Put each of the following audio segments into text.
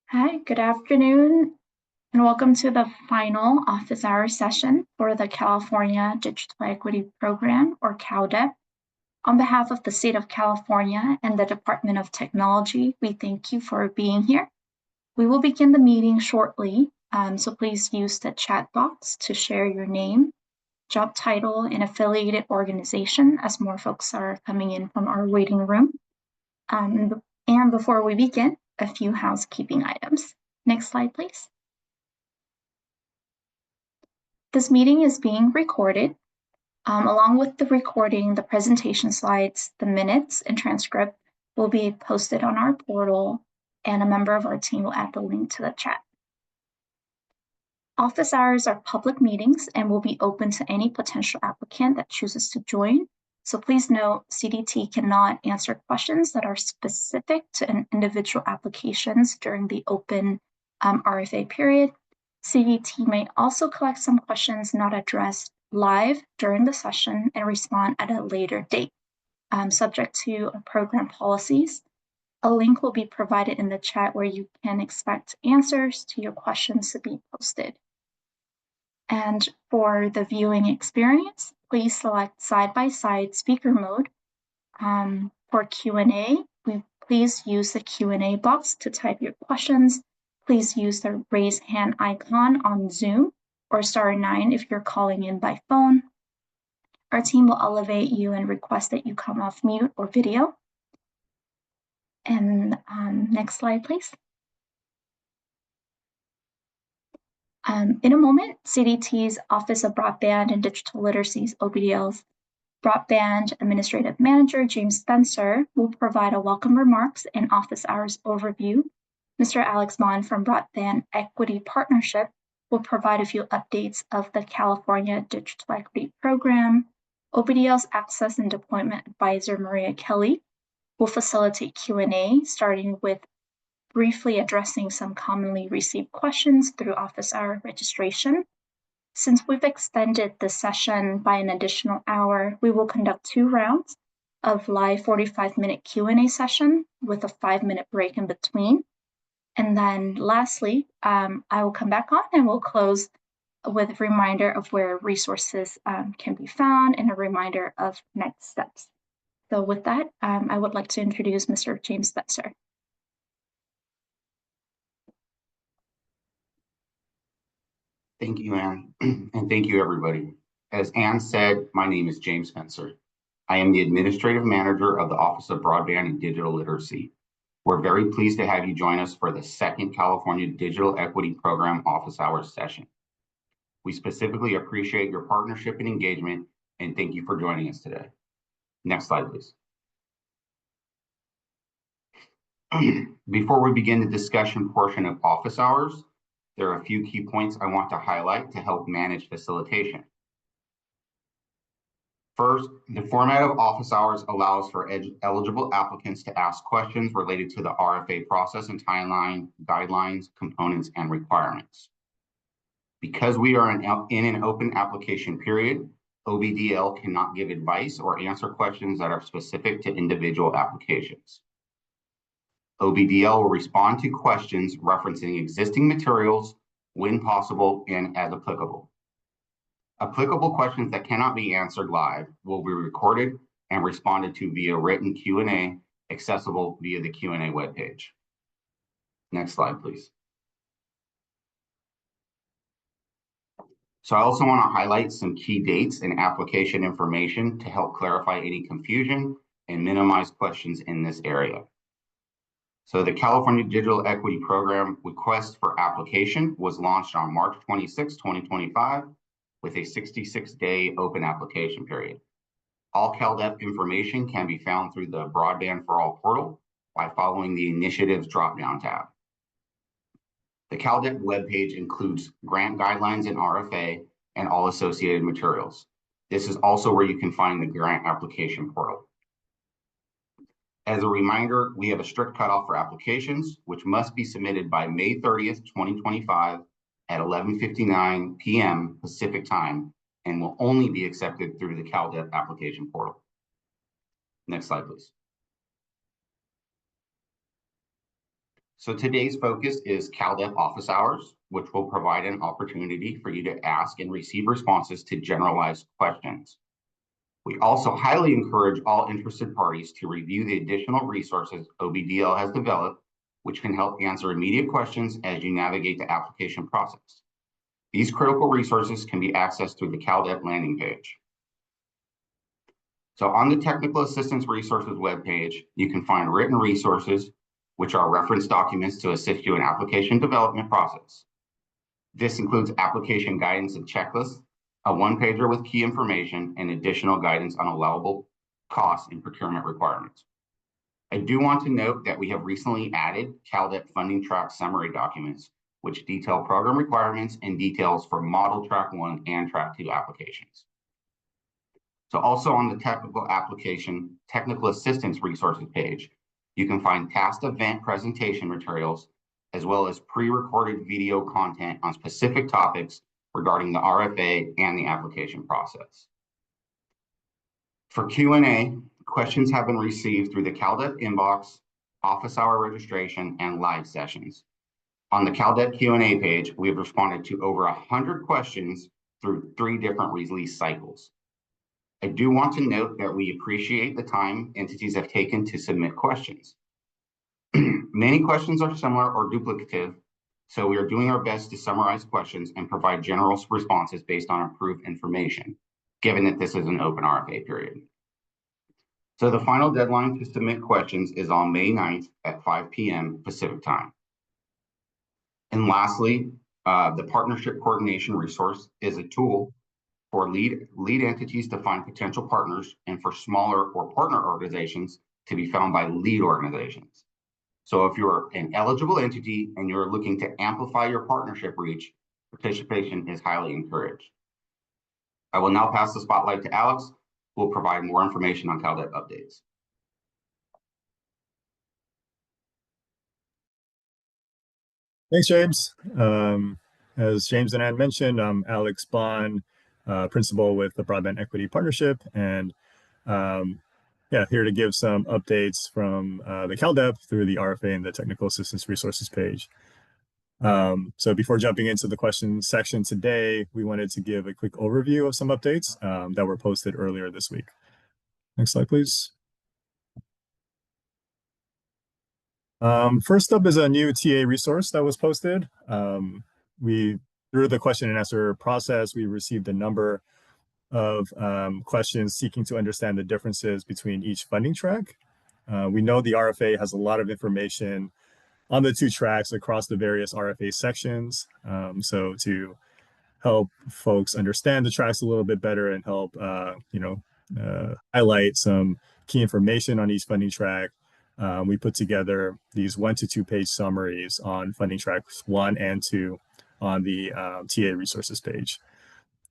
Hi, good afternoon, and welcome to the final office hour session for the California Digital Equity Program, or CalDEP. On behalf of the State of California and the Department of Technology, we thank you for being here. We will begin the meeting shortly, so please use the chat box to share your name, job title, and affiliated organization as more folks are coming in from our waiting room. And before we begin, a few housekeeping items. Next slide, please. This meeting is being recorded. Along with the recording, the presentation slides, the minutes, and transcript will be posted on our portal, and a member of our team will add the link to the chat. Office hours are public meetings and will be open to any potential applicant that chooses to join. So please note, CDT cannot answer questions that are specific to an individual applications during the open RFA period. CDT may also collect some questions not addressed live during the session and respond at a later date, subject to program policies. A link will be provided in the chat where you can expect answers to your questions to be posted. And for the viewing experience, please select side-by-side speaker mode. For Q&A, please use the Q&A box to type your questions. Please use the raise hand icon on Zoom or *9 if you're calling in by phone. Our team will elevate you and request that you come off mute or video. And next slide, please. In a moment, CDT's Office of Broadband and Digital Literacy's OBDL's Broadband Administrative Manager, James Spencer, will provide a welcome remarks and office hours overview. Mr. Alex Bond from Broadband Equity Partnership will provide a few updates of the California Digital Equity Program. OBDL's Access and Deployment Advisor, Maria Kelly, will facilitate Q&A, starting with briefly addressing some commonly received questions through office hour registration. Since we've extended the session by an additional hour, we will conduct 2 rounds of live 45-minute Q&A session with a 5-minute break in between. And then lastly, I will come back on and we'll close with a reminder of where resources can be found and a reminder of next steps. So with that, I would like to introduce Mr. James Spencer. Thank you, Anne, and thank you, everybody. As Anne said, my name is James Spencer. I am the Administrative Manager of the Office of Broadband and Digital Literacy. We're very pleased to have you join us for the second California Digital Equity Program Office Hours session. We specifically appreciate your partnership and engagement, and thank you for joining us today. Next slide, please. Before we begin the discussion portion of office hours, there are a few key points I want to highlight to help manage facilitation. First, the format of office hours allows for eligible applicants to ask questions related to the RFA process and timeline, guidelines, components, and requirements. Because we are in an open application period, OBDL cannot give advice or answer questions that are specific to individual applications. OBDL will respond to questions referencing existing materials when possible and as applicable. Applicable questions that cannot be answered live will be recorded and responded to via written Q&A accessible via the Q&A webpage. Next slide, please. So I also want to highlight some key dates and application information to help clarify any confusion and minimize questions in this area. So the California Digital Equity Program request for application was launched on March 26, 2025, with a 66-day open application period. All CalDEP information can be found through the Broadband for All portal by following the Initiatives drop-down tab. The CalDEP webpage includes grant guidelines and RFA and all associated materials. This is also where you can find the grant application portal. As a reminder, we have a strict cutoff for applications, which must be submitted by May 30th, 2025 at 11:59 p.m. Pacific time and will only be accepted through the CalDEP application portal. Next slide, please. So today's focus is CalDEP office hours, which will provide an opportunity for you to ask and receive responses to generalized questions. We also highly encourage all interested parties to review the additional resources OBDL has developed, which can help answer immediate questions as you navigate the application process. These critical resources can be accessed through the CalDEP landing page. So on the Technical Assistance Resources webpage, you can find written resources, which are reference documents to assist you in application development process. This includes application guidance and checklists, a one-pager with key information, and additional guidance on allowable costs and procurement requirements. I do want to note that we have recently added CalDEP funding track summary documents, which detail program requirements and details for model track 1 and track 2 applications. So also on the technical assistance resources page, you can find past event presentation materials, as well as pre-recorded video content on specific topics regarding the RFA and the application process. For Q&A, questions have been received through the CalDEP inbox, office hour registration, and live sessions. On the CalDEP Q&A page, we have responded to over 100 questions through 3 different release cycles. I do want to note that we appreciate the time entities have taken to submit questions. Many questions are similar or duplicative, so we are doing our best to summarize questions and provide general responses based on approved information, given that this is an open RFA period. So the final deadline to submit questions is on May 9th at 5 p.m. Pacific time. And lastly, the Partnership Coordination Resource is a tool for lead entities to find potential partners and for smaller or partner organizations to be found by lead organizations. So if you're an eligible entity and you're looking to amplify your partnership reach, participation is highly encouraged. I will now pass the spotlight to Alex, who will provide more information on CalDEP updates. Thanks, James. As James and Ann mentioned, I'm Alex Bond, principal with the Broadband Equity Partnership, and here to give some updates from the CalDEP through the RFA and the Technical Assistance Resources page. So before jumping into the question section today, we wanted to give a quick overview of some updates that were posted earlier this week. Next slide, please. First up is a new TA resource that was posted. Through the question and answer process, we received a number of questions seeking to understand the differences between each funding track. We know the RFA has a lot of information on the 2 tracks across the various RFA sections. So to help folks understand the tracks a little bit better and help highlight some key information on each funding track, we put together these 1 to 2 page summaries on funding tracks 1 and 2 on the TA resources page.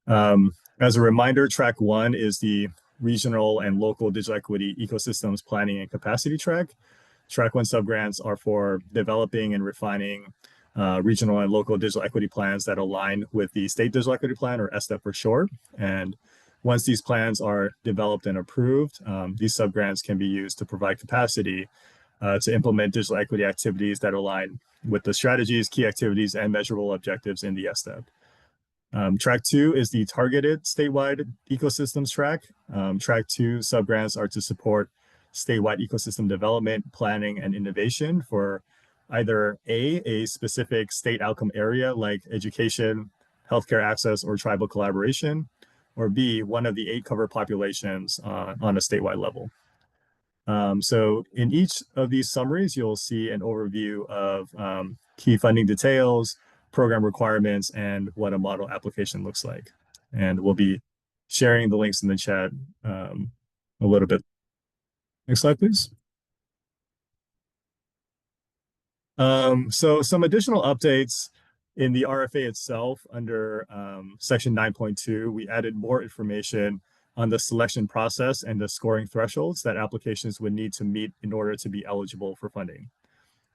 As a reminder, track 1 is the regional and local digital equity ecosystems planning and capacity track. Track 1 subgrants are for developing and refining regional and local digital equity plans that align with the State Digital Equity Plan, or SDEP for short. And once these plans are developed and approved, these subgrants can be used to provide capacity to implement digital equity activities that align with the strategies, key activities, and measurable objectives in the SDEP. Track 2 is the targeted statewide ecosystems track. Track 2 subgrants are to support statewide ecosystem development, planning, and innovation for either a specific state outcome area like education, healthcare access, or tribal collaboration, or B, one of the 8 covered populations on a statewide level. So in each of these summaries, you'll see an overview of key funding details, program requirements, and what a model application looks like. And we'll be sharing the links in the chat a little bit. Next slide, please. So some additional updates in the RFA itself under section 9.2, we added more information on the selection process and the scoring thresholds that applications would need to meet in order to be eligible for funding.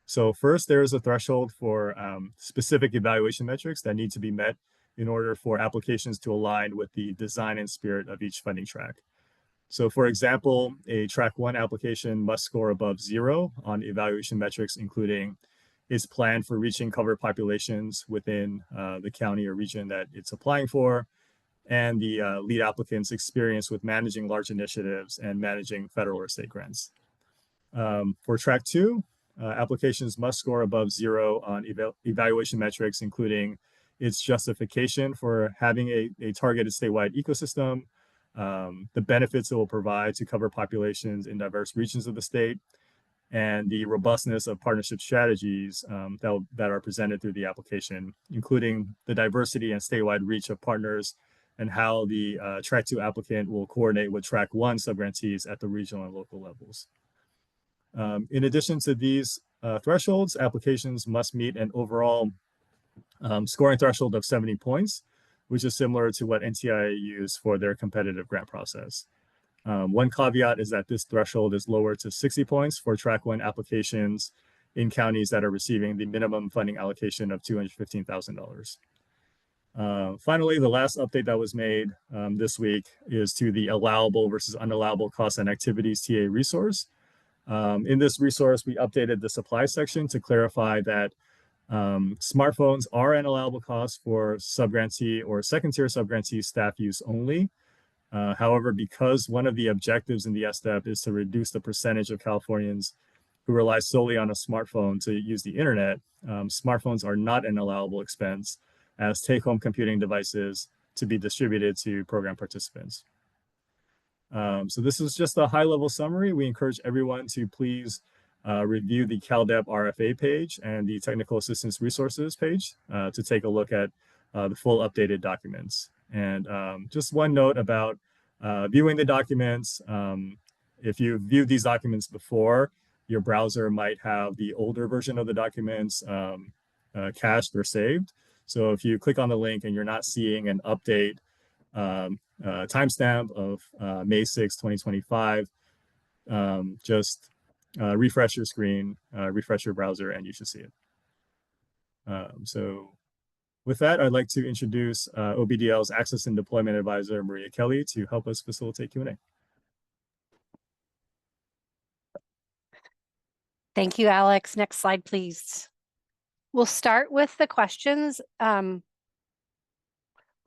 So first, there is a threshold for specific evaluation metrics that need to be met in order for applications to align with the design and spirit of each funding track. So for example, a track 1 application must score above 0 on evaluation metrics, including its plan for reaching covered populations within the county or region that it's applying for, and the lead applicant's experience with managing large initiatives and managing federal or state grants. For track 2, applications must score above 0 on evaluation metrics, including its justification for having a targeted statewide ecosystem, the benefits it will provide to cover populations in diverse regions of the state, and the robustness of partnership strategies that are presented through the application, including the diversity and statewide reach of partners and how the Track 2 applicant will coordinate with Track 1 subgrantees at the regional and local levels. In addition to these thresholds, applications must meet an overall scoring threshold of 70 points, which is similar to what NTIA used for their competitive grant process. One caveat is that this threshold is lower to 60 points for Track 1 applications in counties that are receiving the minimum funding allocation of $215,000. Finally, the last update that was made this week is to the allowable versus unallowable costs and activities TA resource. In this resource, we updated the supply section to clarify that smartphones are an allowable cost for subgrantee or second-tier subgrantee staff use only. However, because one of the objectives in the CalDEP is to reduce the percentage of Californians who rely solely on a smartphone to use the internet, smartphones are not an allowable expense as take-home computing devices to be distributed to program participants. So this is just a high-level summary. We encourage everyone to please review the CalDEP RFA page and the Technical Assistance Resources page to take a look at the full updated documents. And just one note about viewing the documents. If you viewed these documents before, your browser might have the older version of the documents cached or saved. So if you click on the link and you're not seeing an update timestamp of May 6, 2025, just refresh your screen, refresh your browser, and you should see it. So with that, I'd like to introduce OBDL's Access and Deployment Advisor, Maria Kelly, to help us facilitate Q&A. Thank you, Alex. Next slide, please. We'll start with the questions. We're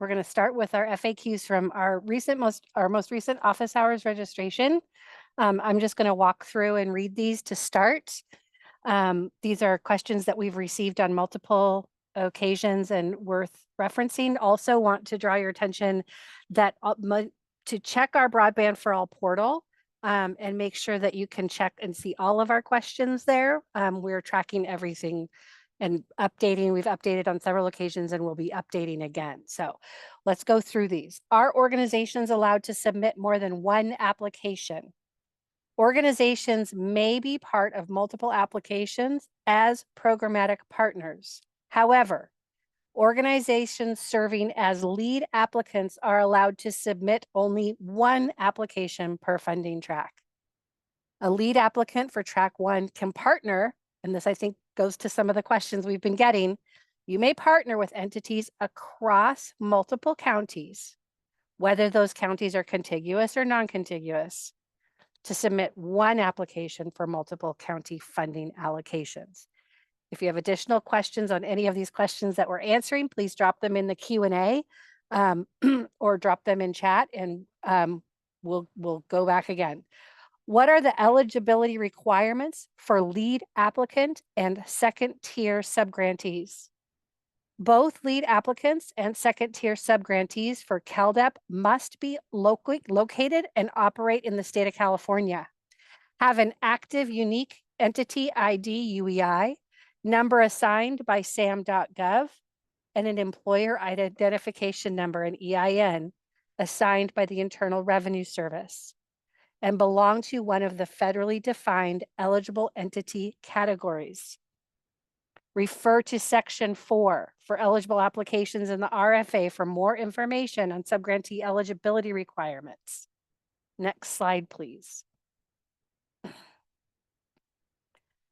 going to start with our FAQs from our most recent office hours registration. I'm just going to walk through and read these to start. These are questions that we've received on multiple occasions and worth referencing. Also want to draw your attention that to check our Broadband for All portal and make sure that you can check and see all of our questions there. We're tracking everything and updating. We've updated on several occasions and we'll be updating again. So let's go through these. Are organizations allowed to submit more than one application? Organizations may be part of multiple applications as programmatic partners. However, organizations serving as lead applicants are allowed to submit only one application per funding track. A lead applicant for Track 1 can partner, and this I think goes to some of the questions we've been getting. You may partner with entities across multiple counties, whether those counties are contiguous or non-contiguous, to submit one application for multiple county funding allocations. If you have additional questions on any of these questions that we're answering, please drop them in the Q&A or drop them in chat and we'll go back again. What are the eligibility requirements for lead applicant and second-tier subgrantees? Both lead applicants and second-tier subgrantees for CalDEP must be located and operate in the state of California, have an active unique entity ID UEI, number assigned by SAM.gov, and an employer identification number, an EIN, assigned by the Internal Revenue Service, and belong to one of the federally defined eligible entity categories. Refer to Section 4 for eligible applications in the RFA for more information on subgrantee eligibility requirements. Next slide, please.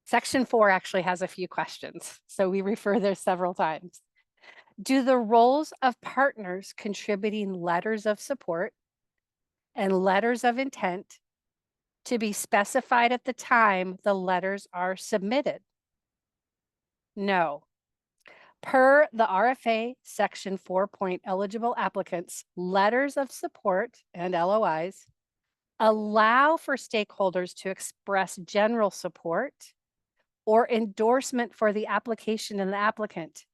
Section 4 actually has a few questions, so we refer there several times. Do the roles of partners contributing letters of support and letters of intent to be specified at the time the letters are submitted? No. Per the RFA Section 4 eligible applicants, letters of support and LOIs allow for stakeholders to express general support or endorsement for the application and the applicant.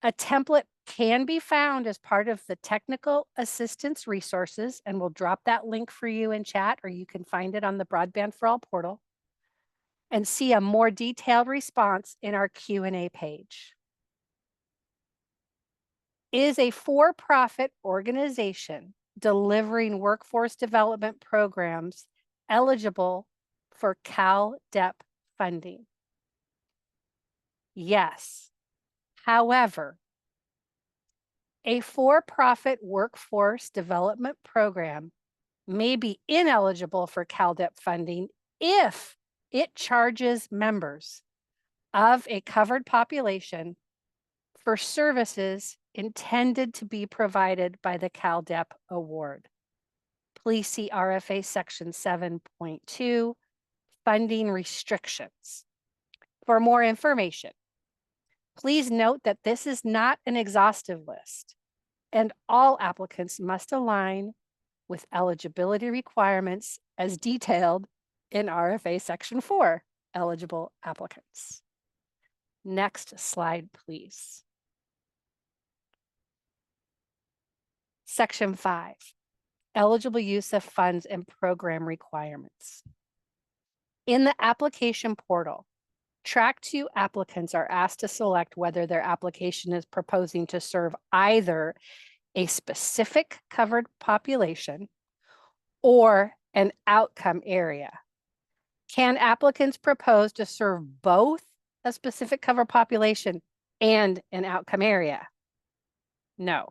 A template can be found as part of the technical assistance resources, and we'll drop that link for you in chat, or you can find it on the Broadband for All portal and see a more detailed response in our Q&A page. Is a for-profit organization delivering workforce development programs eligible for CalDEP funding? Yes. However, a for-profit workforce development program may be ineligible for CalDEP funding if it charges members of a covered population for services intended to be provided by the CalDEP award. Please see RFA Section 7.2, Funding Restrictions. For more information, please note that this is not an exhaustive list, and all applicants must align with eligibility requirements as detailed in RFA Section 4, eligible applicants. Next slide, please. Section 5, eligible use of funds and program requirements. In the application portal, Track 2 applicants are asked to select whether their application is proposing to serve either a specific covered population or an outcome area. Can applicants propose to serve both a specific covered population and an outcome area? No.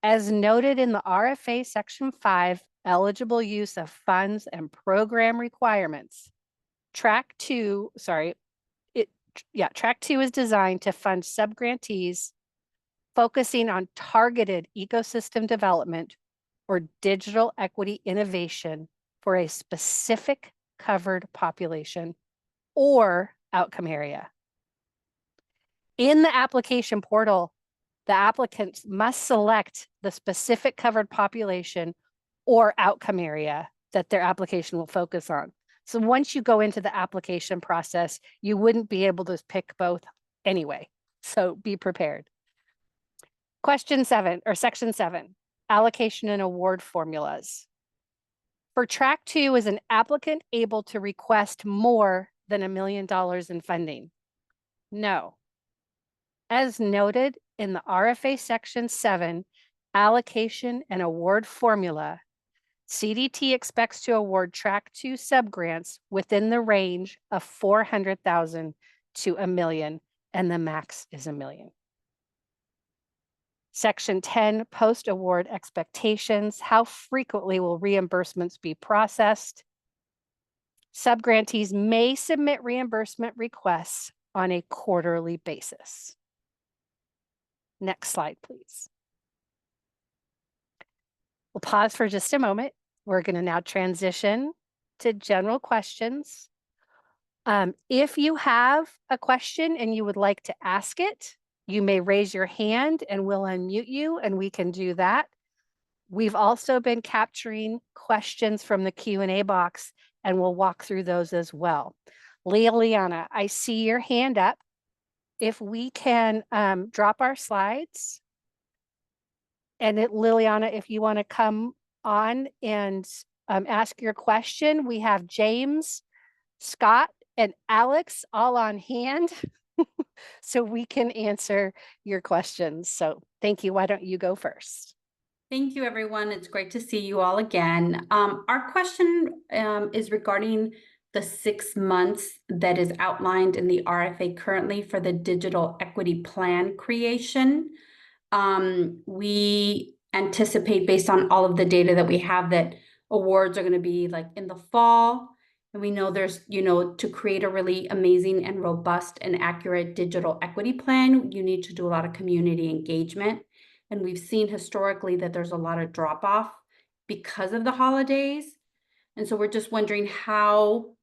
As noted in the RFA Section 5, eligible use of funds and program requirements, Track 2 is designed to fund subgrantees focusing on targeted ecosystem development or digital equity innovation for a specific covered population or outcome area. In the application portal, the applicants must select the specific covered population or outcome area that their application will focus on. So once you go into the application process, you wouldn't be able to pick both anyway. So be prepared. Question 7 or Section 7, allocation and award formulas. For Track 2, is an applicant able to request more than $1 million in funding? No. As noted in the RFA Section 7, allocation and award formula, CDT expects to award Track 2 subgrants within the range of $400,000 to $1 million, and the max is $1 million. Section 10, post-award expectations. How frequently will reimbursements be processed? Subgrantees may submit reimbursement requests on a quarterly basis. Next slide, please. We'll pause for just a moment. We're going to now transition to general questions. If you have a question and you would like to ask it, you may raise your hand and we'll unmute you and we can do that. We've also been capturing questions from the Q&A box and we'll walk through those as well. Liliana, I see your hand up. If we can drop our slides. And Liliana, if you want to come on and ask your question, we have James, Scott, and Alex all on hand. So we can answer your questions. So thank you. Why don't you go first? Thank you, everyone. It's great to see you all again. Our question is regarding the 6 months that is outlined in the RFA currently for the digital equity plan creation. We anticipate, based on all of the data that we have, that awards are going to be like in the fall. And we know there's, to create a really amazing and robust and accurate digital equity plan, you need to do a lot of community engagement. And we've seen historically that there's a lot of drop off because of the holidays. And so we're just wondering how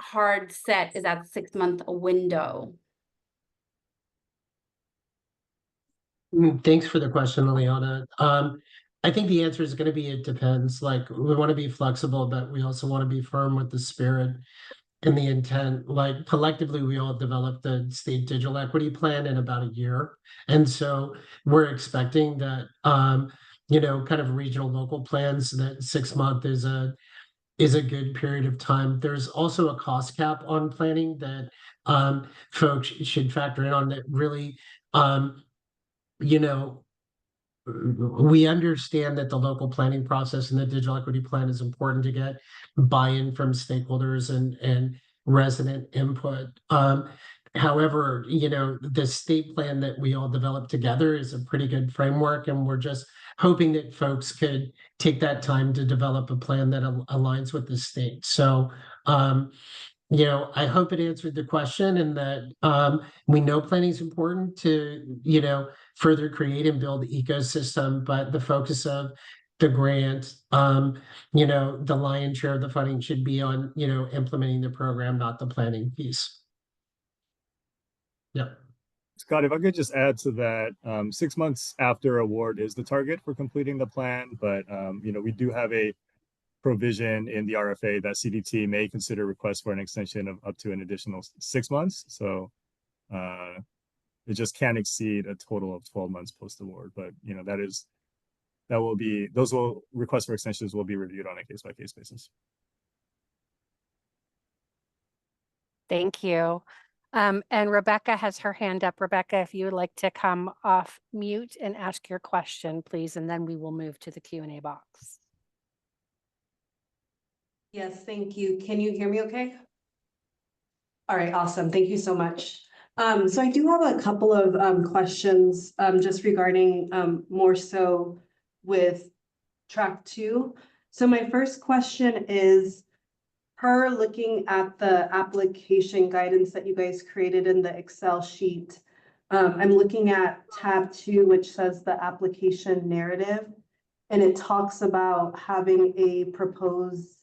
hard set is that 6-month window? Thanks for the question, Liliana. I think the answer is going to be it depends. Like, we want to be flexible, but we also want to be firm with the spirit and the intent. Like, collectively, we all developed the state digital equity plan in about a year, and so we're expecting that kind of regional local plans, that 6 month is a good period of time. There's also a cost cap on planning that folks should factor in on, that really you know we understand that the local planning process and the digital equity plan is important to get buy-in from stakeholders and resident input. However, the state plan that we all developed together is a pretty good framework, and we're just hoping that folks could take that time to develop a plan that aligns with the state. So, I hope it answered the question, and that we know planning is important to, further create and build the ecosystem, but the focus of the grant, the lion's share of the funding should be on, implementing the program, not the planning piece. Yep. Scott, if I could just add to that, 6 months after award is the target for completing the plan, but we do have a provision in the RFA that CDT may consider requests for an extension of up to an additional 6 months. So it just can't exceed a total of 12 months post-award. But those requests for extensions will be reviewed on a case-by-case basis. Thank you. And Rebecca has her hand up. Rebecca, if you would like to come off mute and ask your question, please, and then we will move to the Q&A box. Yes, thank you. Can you hear me okay? All right, awesome. Thank you so much. So I do have a couple of questions just regarding more so with track 2. So my first question is, per looking at the application guidance that you guys created in the Excel sheet, I'm looking at tab 2, which says the application narrative, and it talks about having a proposed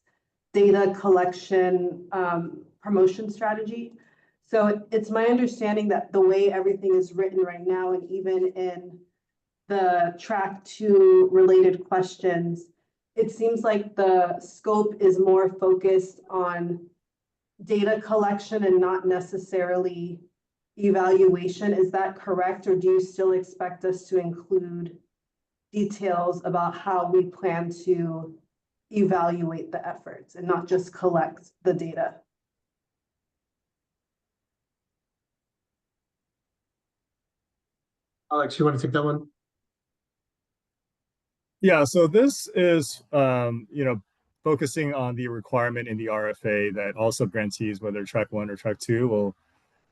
data collection promotion strategy. So it's my understanding that the way everything is written right now, and even in the track 2 related questions, it seems like the scope is more focused on data collection and not necessarily evaluation. Is that correct? Or do you still expect us to include details about how we plan to evaluate the efforts and not just collect the data? Alex, you want to take that one? Yeah, so this is, focusing on the requirement in the RFA that all subgrantees, whether track 1 or track 2, will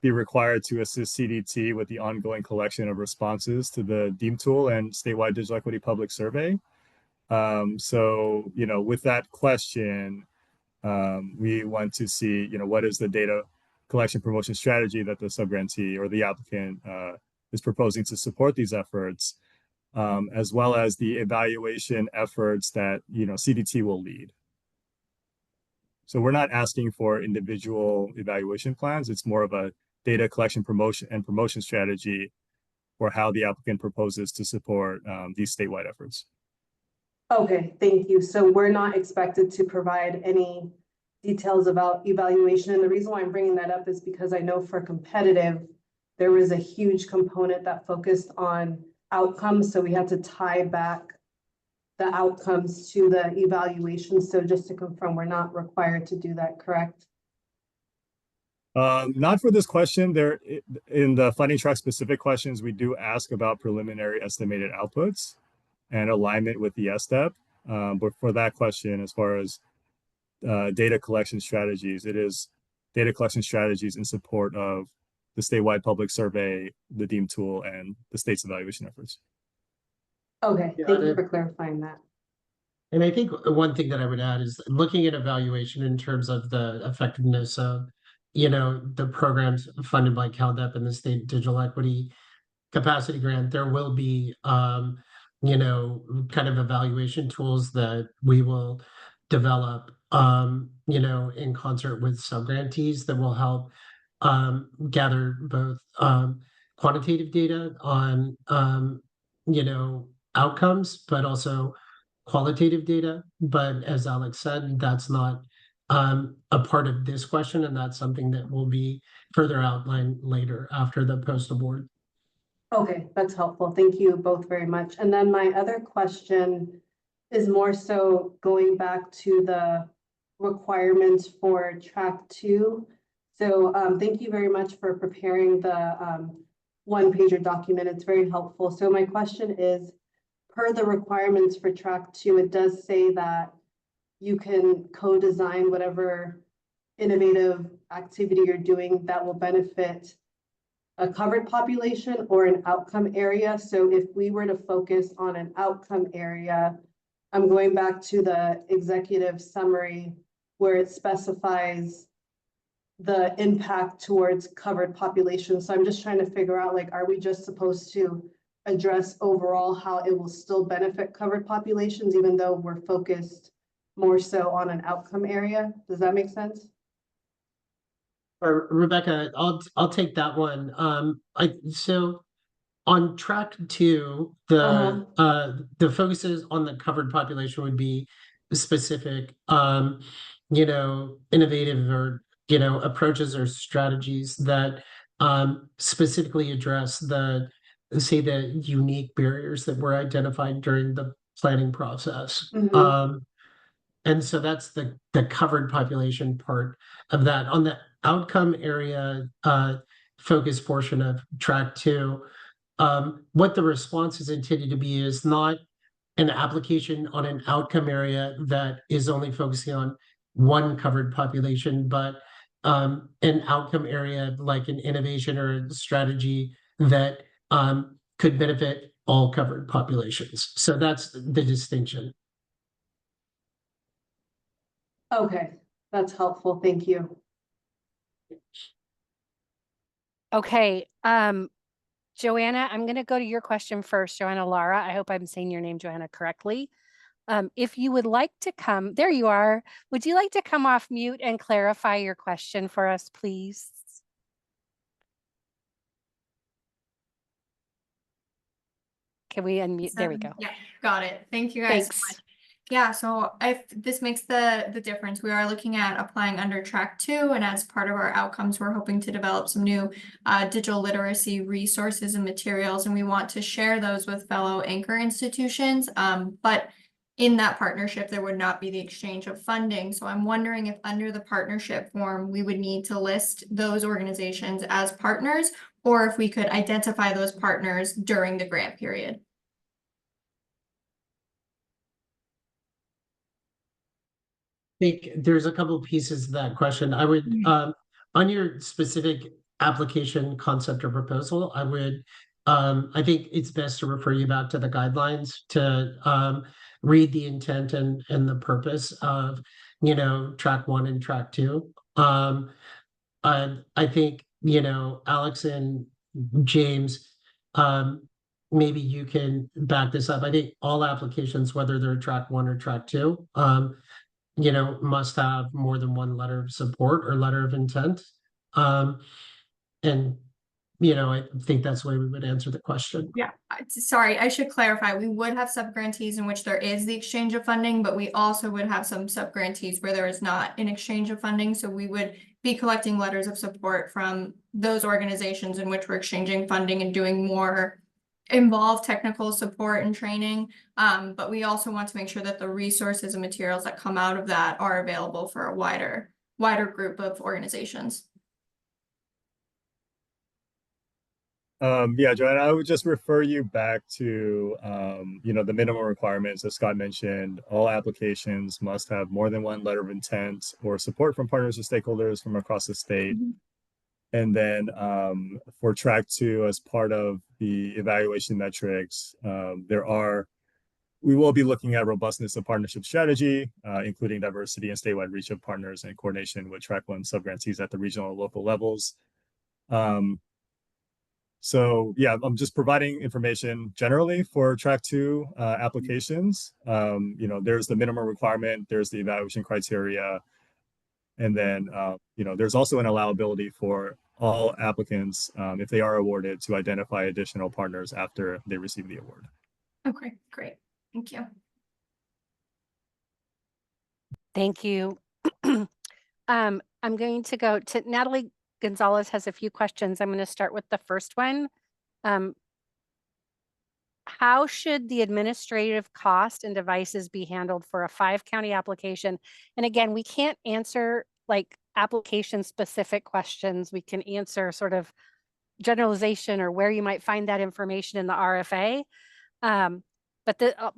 be required to assist CDT with the ongoing collection of responses to the DEEM tool and statewide digital equity public survey. So, with that question, we want to see, what is the data collection promotion strategy that the subgrantee or the applicant is proposing to support these efforts, as well as the evaluation efforts that, CDT will lead. So we're not asking for individual evaluation plans. It's more of a data collection promotion strategy for how the applicant proposes to support these statewide efforts. Okay, thank you. So we're not expected to provide any details about evaluation. And the reason why I'm bringing that up is because I know for competitive, there was a huge component that focused on outcomes. So we had to tie back the outcomes to the evaluation. So just to confirm, we're not required to do that, correct? Not for this question. There, in the funding track specific questions, we do ask about preliminary estimated outputs and alignment with the CalDEP. But for that question, as far as data collection strategies, it is data collection strategies in support of the statewide public survey, the DEEM tool, and the state's evaluation efforts. Okay, Yeah, thank you for clarifying that. And I think one thing that I would add is looking at evaluation in terms of the effectiveness of, the programs funded by CalDEP and the State Digital Equity Capacity Grant. There will be, kind of evaluation tools that we will develop you know, in concert with subgrantees that will help gather both quantitative data on, you know, outcomes, but also qualitative data. But as Alex said, that's not a part of this question, and that's something that will be further outlined later after the post award. Okay, that's helpful. Thank you both very much. And then my other question is more so going back to the requirements for track 2. So thank you very much for preparing the one-pager document. It's very helpful. So my question is, per the requirements for track 2, it does say that you can co-design whatever innovative activity you're doing that will benefit a covered population or an outcome area. So if we were to focus on an outcome area, I'm going back to the executive summary where it specifies the impact towards covered populations. So I'm just trying to figure out, like, are we just supposed to address overall how it will still benefit covered populations, even though we're focused more so on an outcome area? Does that make sense? Or Rebecca, I'll take that one. So on track 2, the focus is on the covered population would be specific, you know, innovative or, you know, approaches or strategies that specifically address the unique barriers that were identified during the planning process. And so that's the covered population part of that. On the outcome area focus portion of track 2, what the response is intended to be is not an application on an outcome area that is only focusing on one covered population, but an outcome area like an innovation or a strategy that could benefit all covered populations. So that's the distinction. Okay, that's helpful. Thank you. Okay, Joanna, I'm going to go to your question first. Joanna Lara, I hope I'm saying your name, Joanna, correctly. If you would like to come, there you are. Would you like to come off mute and clarify your question for us, please? Can we unmute? There we go. Yeah, got it. Thank you guys so much. Yeah, so if this makes the difference, we are looking at applying under track 2, and as part of our outcomes, we're hoping to develop some new digital literacy resources and materials, and we want to share those with fellow anchor institutions. But in that partnership, there would not be the exchange of funding. So I'm wondering if under the partnership form, we would need to list those organizations as partners, or if we could identify those partners during the grant period. Think there's a couple of pieces to that question. I would, on your specific application concept or proposal, I would, I think it's best to refer you back to the guidelines to read the intent and the purpose of, you know, track 1 and track 2. I think, you know, Alex and James, maybe you can back this up. I think all applications, whether they're track 1 or track 2, you know, must have more than one letter of support or letter of intent. And, you know, I think that's the way we would answer the question. Yeah, sorry, I should clarify. We would have subgrantees in which there is the exchange of funding, but we also would have some subgrantees where there is not an exchange of funding. So we would be collecting letters of support from those organizations in which we're exchanging funding and doing more involved technical support and training. But we also want to make sure that the resources and materials that come out of that are available for a wider group of organizations. Yeah, Joanna, I would just refer you back to, you know, the minimum requirements that Scott mentioned. All applications must have more than one letter of intent or support from partners or stakeholders from across the state. And then for track 2, as part of the evaluation metrics, we will be looking at robustness of partnership strategy, including diversity and statewide reach of partners and coordination with track 1 subgrantees at the regional and local levels. So yeah, I'm just providing information generally for track 2 applications. You know, there's the minimum requirement, there's the evaluation criteria, and then you know, there's also an allowability for all applicants, if they are awarded, to identify additional partners after they receive the award. Okay, great. Thank you. Thank you. I'm going to go to Natalie Gonzalez has a few questions. I'm going to start with the first one. How should the administrative cost and devices be handled for a 5-county application? And again, we can't answer like application specific questions. We can answer sort of generalization or where you might find that information in the RFA. But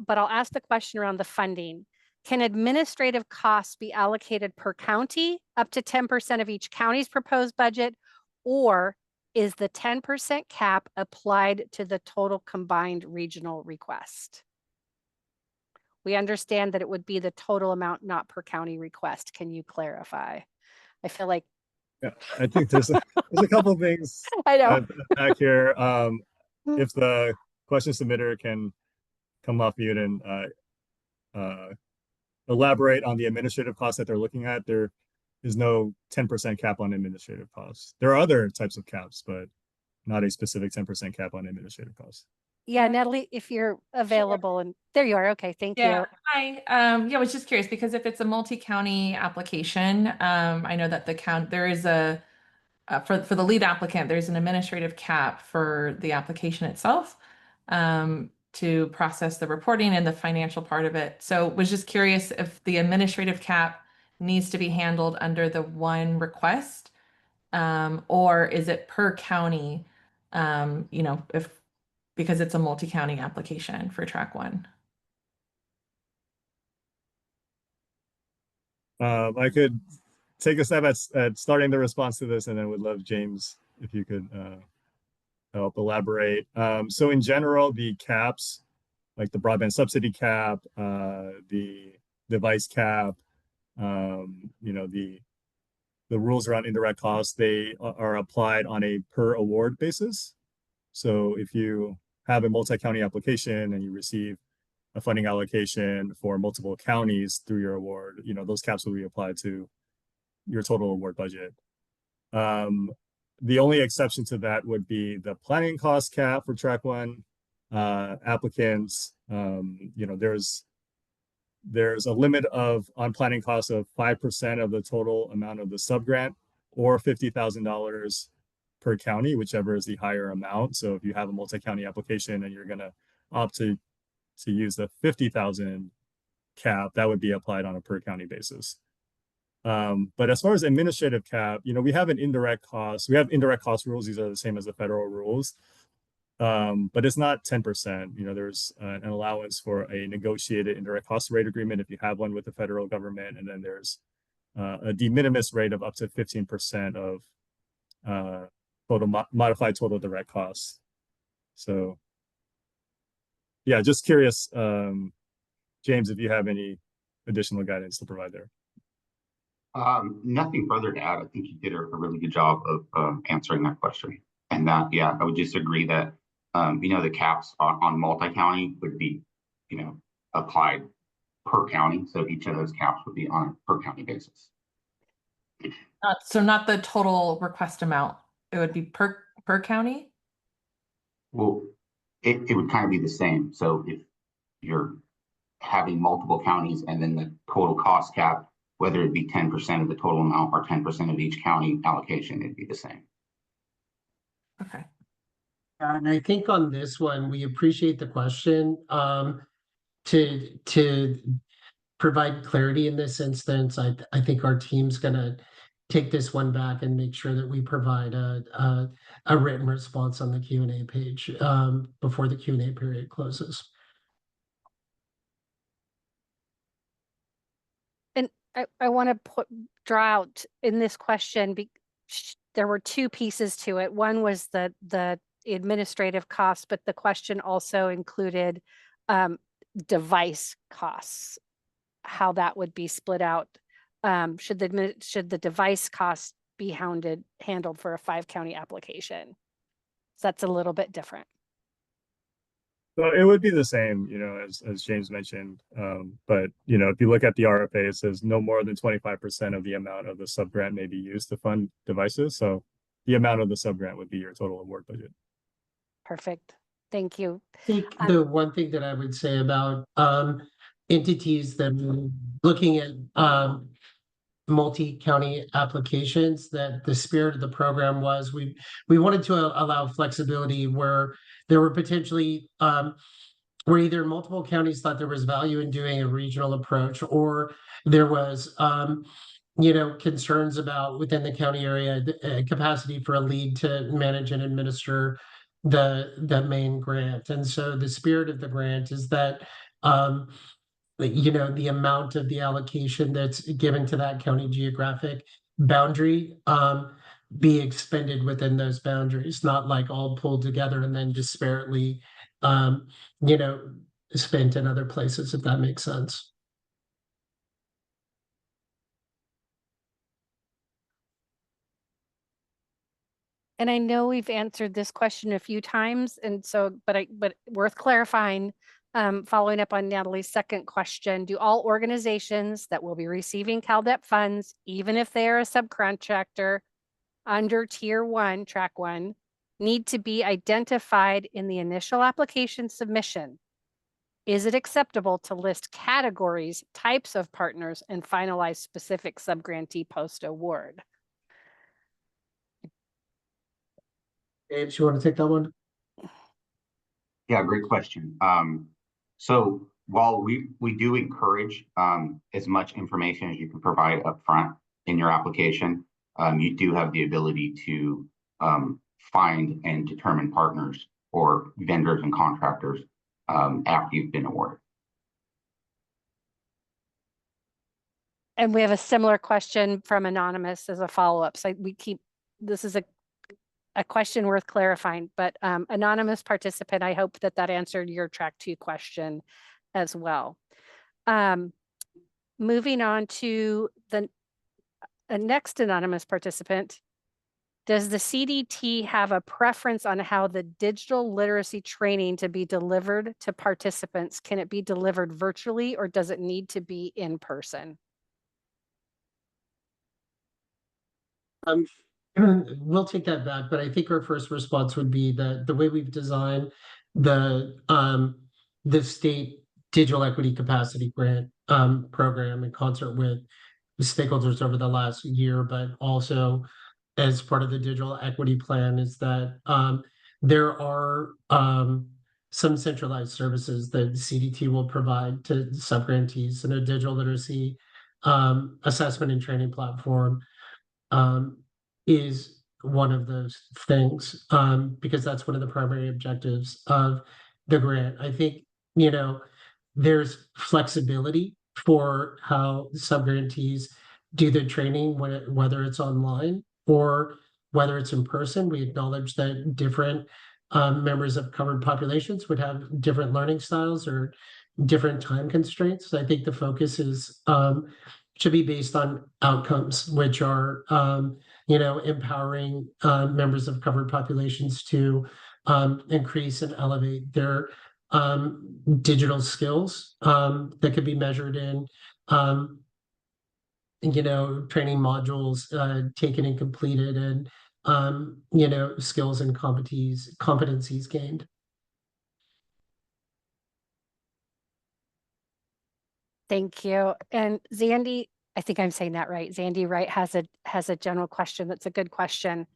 I'll ask the question around the funding. Can administrative costs be allocated per county up to 10% of each county's proposed budget, or is the 10% cap applied to the total combined regional request? We understand that it would be the total amount, not per county request. Can you clarify? I feel like Yeah, I think there's a couple of things I know. back here. If the question submitter can come off mute and elaborate on the administrative costs that they're looking at, there is no 10% cap on administrative costs. There are other types of caps, but not a specific 10% cap on administrative costs. Yeah, Natalie, if you're available, and there you are. Okay, thank you. Hi. Yeah, I was just curious because if it's a multi-county application, I know that there is a for the lead applicant, there's an administrative cap for the application itself to process the reporting and the financial part of it. So was just curious if the administrative cap needs to be handled under the one request, or is it per county? You know, because it's a multi-county application for track 1. I could take a stab at starting the response to this, and then would love, James, if you could help elaborate. So in general, the caps, like the broadband subsidy cap, the device cap, you know, the rules around indirect costs, they are applied on a per award basis. So if you have a multi-county application and you receive a funding allocation for multiple counties through your award, you know, those caps will be applied to your total award budget. The only exception to that would be the planning cost cap for track 1 applicants. You know, there's a limit on planning costs of 5% of the total amount of the subgrant, or $50,000 per county, whichever is the higher amount. So if you have a multi-county application and you're going to opt to use the 50,000 cap, that would be applied on a per county basis. But as far as administrative cap, you know, we have indirect cost rules. These are the same as the federal rules. But it's not 10%. You know, there's an allowance for a negotiated indirect cost rate agreement if you have one with the federal government, and then there's a de minimis rate of up to 15% of modified total direct costs. So yeah, just curious, James, if you have any additional guidance to provide there. Nothing further to add. I think you did a really good job of answering that question. And that, yeah, I would just agree that, you know, the caps on multi-county would be, you know, applied per county. So each of those caps would be on a per county basis. So not the total request amount. It would be per county? Well, it would kind of be the same. So if you're having multiple counties and then the total cost cap, whether it be 10% of the total amount or 10% of each county allocation, it'd be the same. Okay. And I think on this one, we appreciate the question. To provide clarity in this instance, I think our team's gonna take this one back and make sure that we provide a written response on the Q&A page before the Q&A period closes. And I want to draw out in this question, there were 2 pieces to it. One was the administrative costs, but the question also included device costs, how that would be split out. Should the device costs be handled for a 5-county application? that's a little bit different. So it would be the same, as James mentioned. But if you look at the RFA, it says no more than 25% of the amount of the subgrant may be used to fund devices. So the amount of the subgrant would be your total award budget. Perfect. Thank you. I think the one thing that I would say about entities that are looking at multi-county applications, that the spirit of the program was we wanted to allow flexibility where there were potentially where either multiple counties thought there was value in doing a regional approach, or there was concerns about within the county area capacity for a lead to manage and administer the main grant. And so the spirit of the grant is that the amount of the allocation that's given to that county geographic boundary be expended within those boundaries, not like all pulled together and then disparately spent in other places, if that makes sense. And I know we've answered this question a few times, and so, but worth clarifying. Following up on Natalie's second question, do all organizations that will be receiving CalDEP funds, even if they are a subcontractor under Tier 1, Track 1, need to be identified in the initial application submission? Is it acceptable to list categories, types of partners, and finalize specific subgrantee post-award? James, you want to take that one? Yeah, great question. So while we do encourage as much information as you can provide upfront in your application, you do have the ability to find and determine partners or vendors and contractors after you've been awarded. And we have a similar question from Anonymous as a follow-up. So this is a question worth clarifying, but anonymous participant, I hope that answered your Track 2 question as well. Moving on to the next anonymous participant. Does the CDT have a preference on how the digital literacy training to be delivered to participants? Can it be delivered virtually, or does it need to be in person? We'll take that back, but I think our first response would be that the way we've designed the state digital equity capacity grant program in concert with the stakeholders over the last year, but also as part of the digital equity plan, is that there are some centralized services that CDT will provide to subgrantees, and a digital literacy assessment and training platform is one of those things, because that's one of the primary objectives of the grant. I think, there's flexibility for how subgrantees do the training, whether it's online or whether it's in person. We acknowledge that different members of covered populations would have different learning styles or different time constraints. I think the focus should be based on outcomes, which are empowering members of covered populations to increase and elevate their digital skills that could be measured in training modules taken and completed, and skills and competencies gained. Thank you. And Zandy, I think I'm saying that right. Zandy Wright has a general question that's a good question.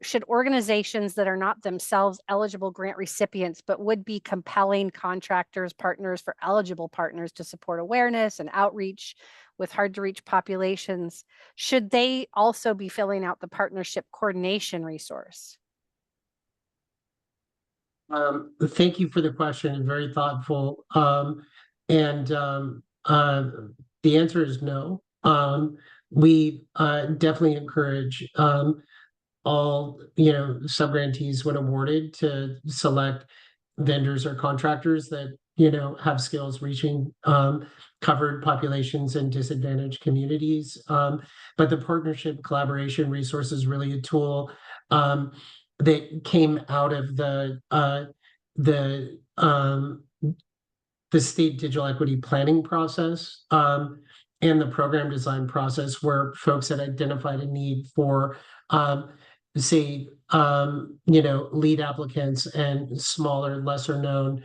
Should organizations that are not themselves eligible grant recipients but would be compelling contractors, partners for eligible partners to support awareness and outreach with hard to reach populations, should they also be filling out the partnership coordination resource? Thank you for the question. Very thoughtful. And the answer is no. We definitely encourage all subgrantees, when awarded, to select vendors or contractors that have skills reaching covered populations and disadvantaged communities. But the partnership collaboration resource is really a tool that came out of the state digital equity planning process, and the program design process, where folks had identified a need for, say, lead applicants and smaller, lesser known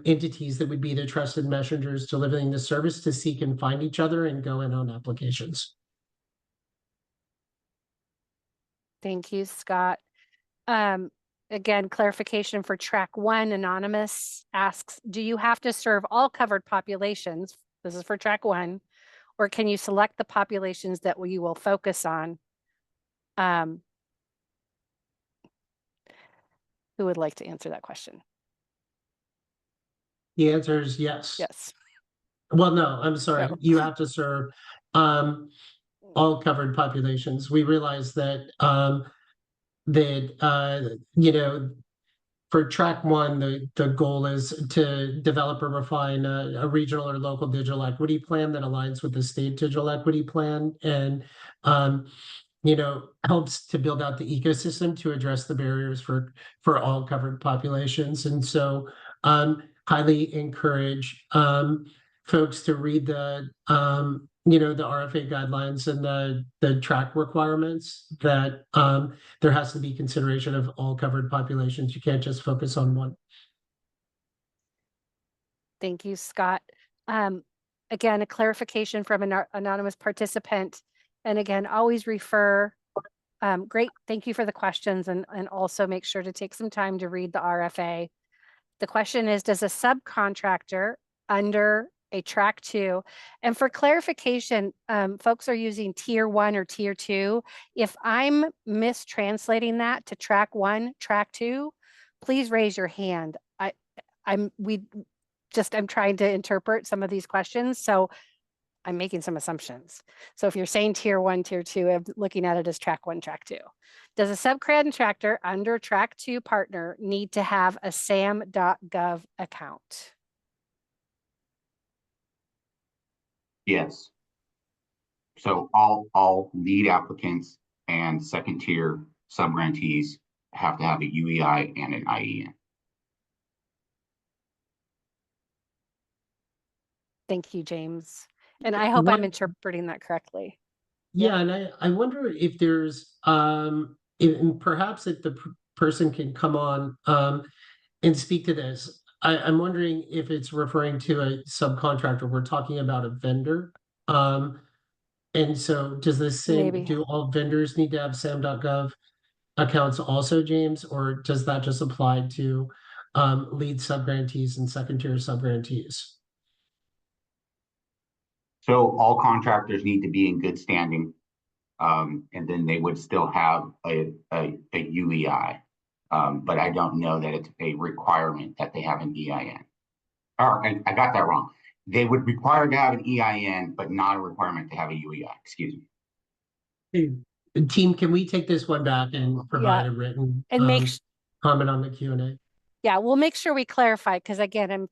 entities that would be the trusted messengers delivering the service to seek and find each other and go in on applications. Thank you, Scott. Again, clarification for track 1, Anonymous asks, do you have to serve all covered populations? This is for track 1, or can you select the populations that you will focus on? Who would like to answer that question? The answer is yes. Yes. Well, no, I'm sorry. No. You have to serve all covered populations. We realize that for track 1, the goal is to develop or refine a regional or local digital equity plan that aligns with the state digital equity plan, and helps to build out the ecosystem to address the barriers for all covered populations. And so highly encourage folks to read the RFA guidelines and the track requirements, that there has to be consideration of all covered populations. You can't just focus on one. Thank you, Scott. Again, a clarification from an anonymous participant. And again, always refer. Great, thank you for the questions, and also make sure to take some time to read the RFA. The question is, does a subcontractor under a track 2, and for clarification, folks are using tier 1 or tier 2. If I'm mistranslating that to track 1, track 2, please raise your hand. I'm trying to interpret some of these questions, so I'm making some assumptions. So if you're saying tier 1, tier 2, I'm looking at it as track 1, track 2. Does a subcontractor under track 2 partner need to have a sam.gov account? Yes. So all lead applicants and second tier subgrantees have to have a UEI and an IEN. Thank you, James. And I hope I'm interpreting that correctly. Yeah, and I wonder if there's and perhaps if the person can come on and speak to this. I'm wondering if it's referring to a subcontractor. We're talking about a vendor. And so does this say, do all vendors need to have sam.gov accounts also, James, or does that just apply to lead subgrantees and second tier subgrantees? So all contractors need to be in good standing, and then they would still have a UEI. But I don't know that it's a requirement that they have an EIN. Or I got that wrong. They would require to have an EIN, but not a requirement to have a UEI. Excuse me. Team, can we take this one back and provide a written comment on the Q&A? Yeah, we'll make sure we clarify, because again,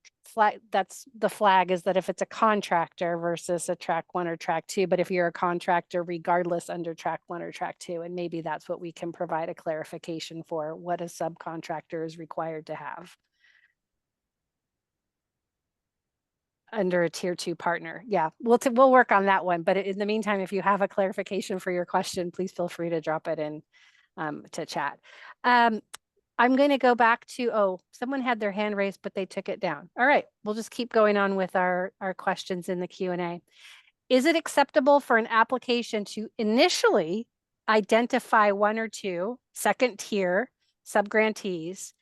that's the flag, is that if it's a contractor versus a track 1 or track 2, but if you're a contractor, regardless under track 1 or track 2, and maybe that's what we can provide a clarification for, what a subcontractor is required to have under a tier 2 partner. Yeah, we'll work on that one. But in the meantime, if you have a clarification for your question, please feel free to drop it in to chat. I'm going to go back to, someone had their hand raised, but they took it down. All right, we'll just keep going on with our questions in the Q&A. Is it acceptable for an application to initially identify 1 or 2 second tier subgrantees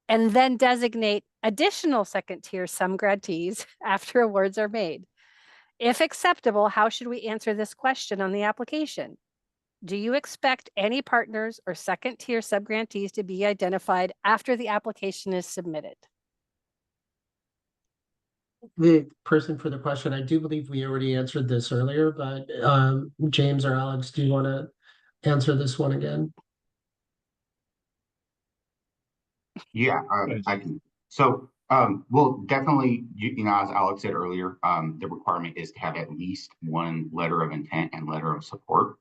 and then designate additional second tier subgrantees after awards are made? If acceptable, how should we answer this question on the application? Do you expect any partners or second tier subgrantees to be identified after the application is submitted? The person for the question, I do believe we already answered this earlier, but James or Alex, do you want to answer this one again? Yeah, I can. So, well, definitely, as Alex said earlier, the requirement is to have at least 1 letter of intent and letter of support.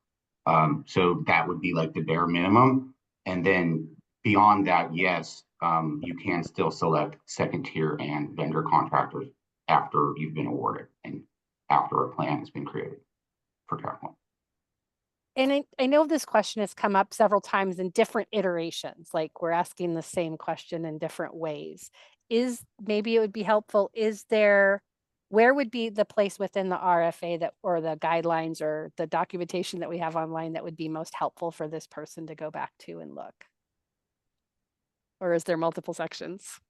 So that would be like the bare minimum. And then beyond that, yes, you can still select second tier and vendor contractors after you've been awarded and after a plan has been created for track one. And I know this question has come up several times in different iterations, like we're asking the same question in different ways. Maybe it would be helpful, where would be the place within the RFA that, or the guidelines or the documentation that we have online that would be most helpful for this person to go back to and look? Or is there multiple sections?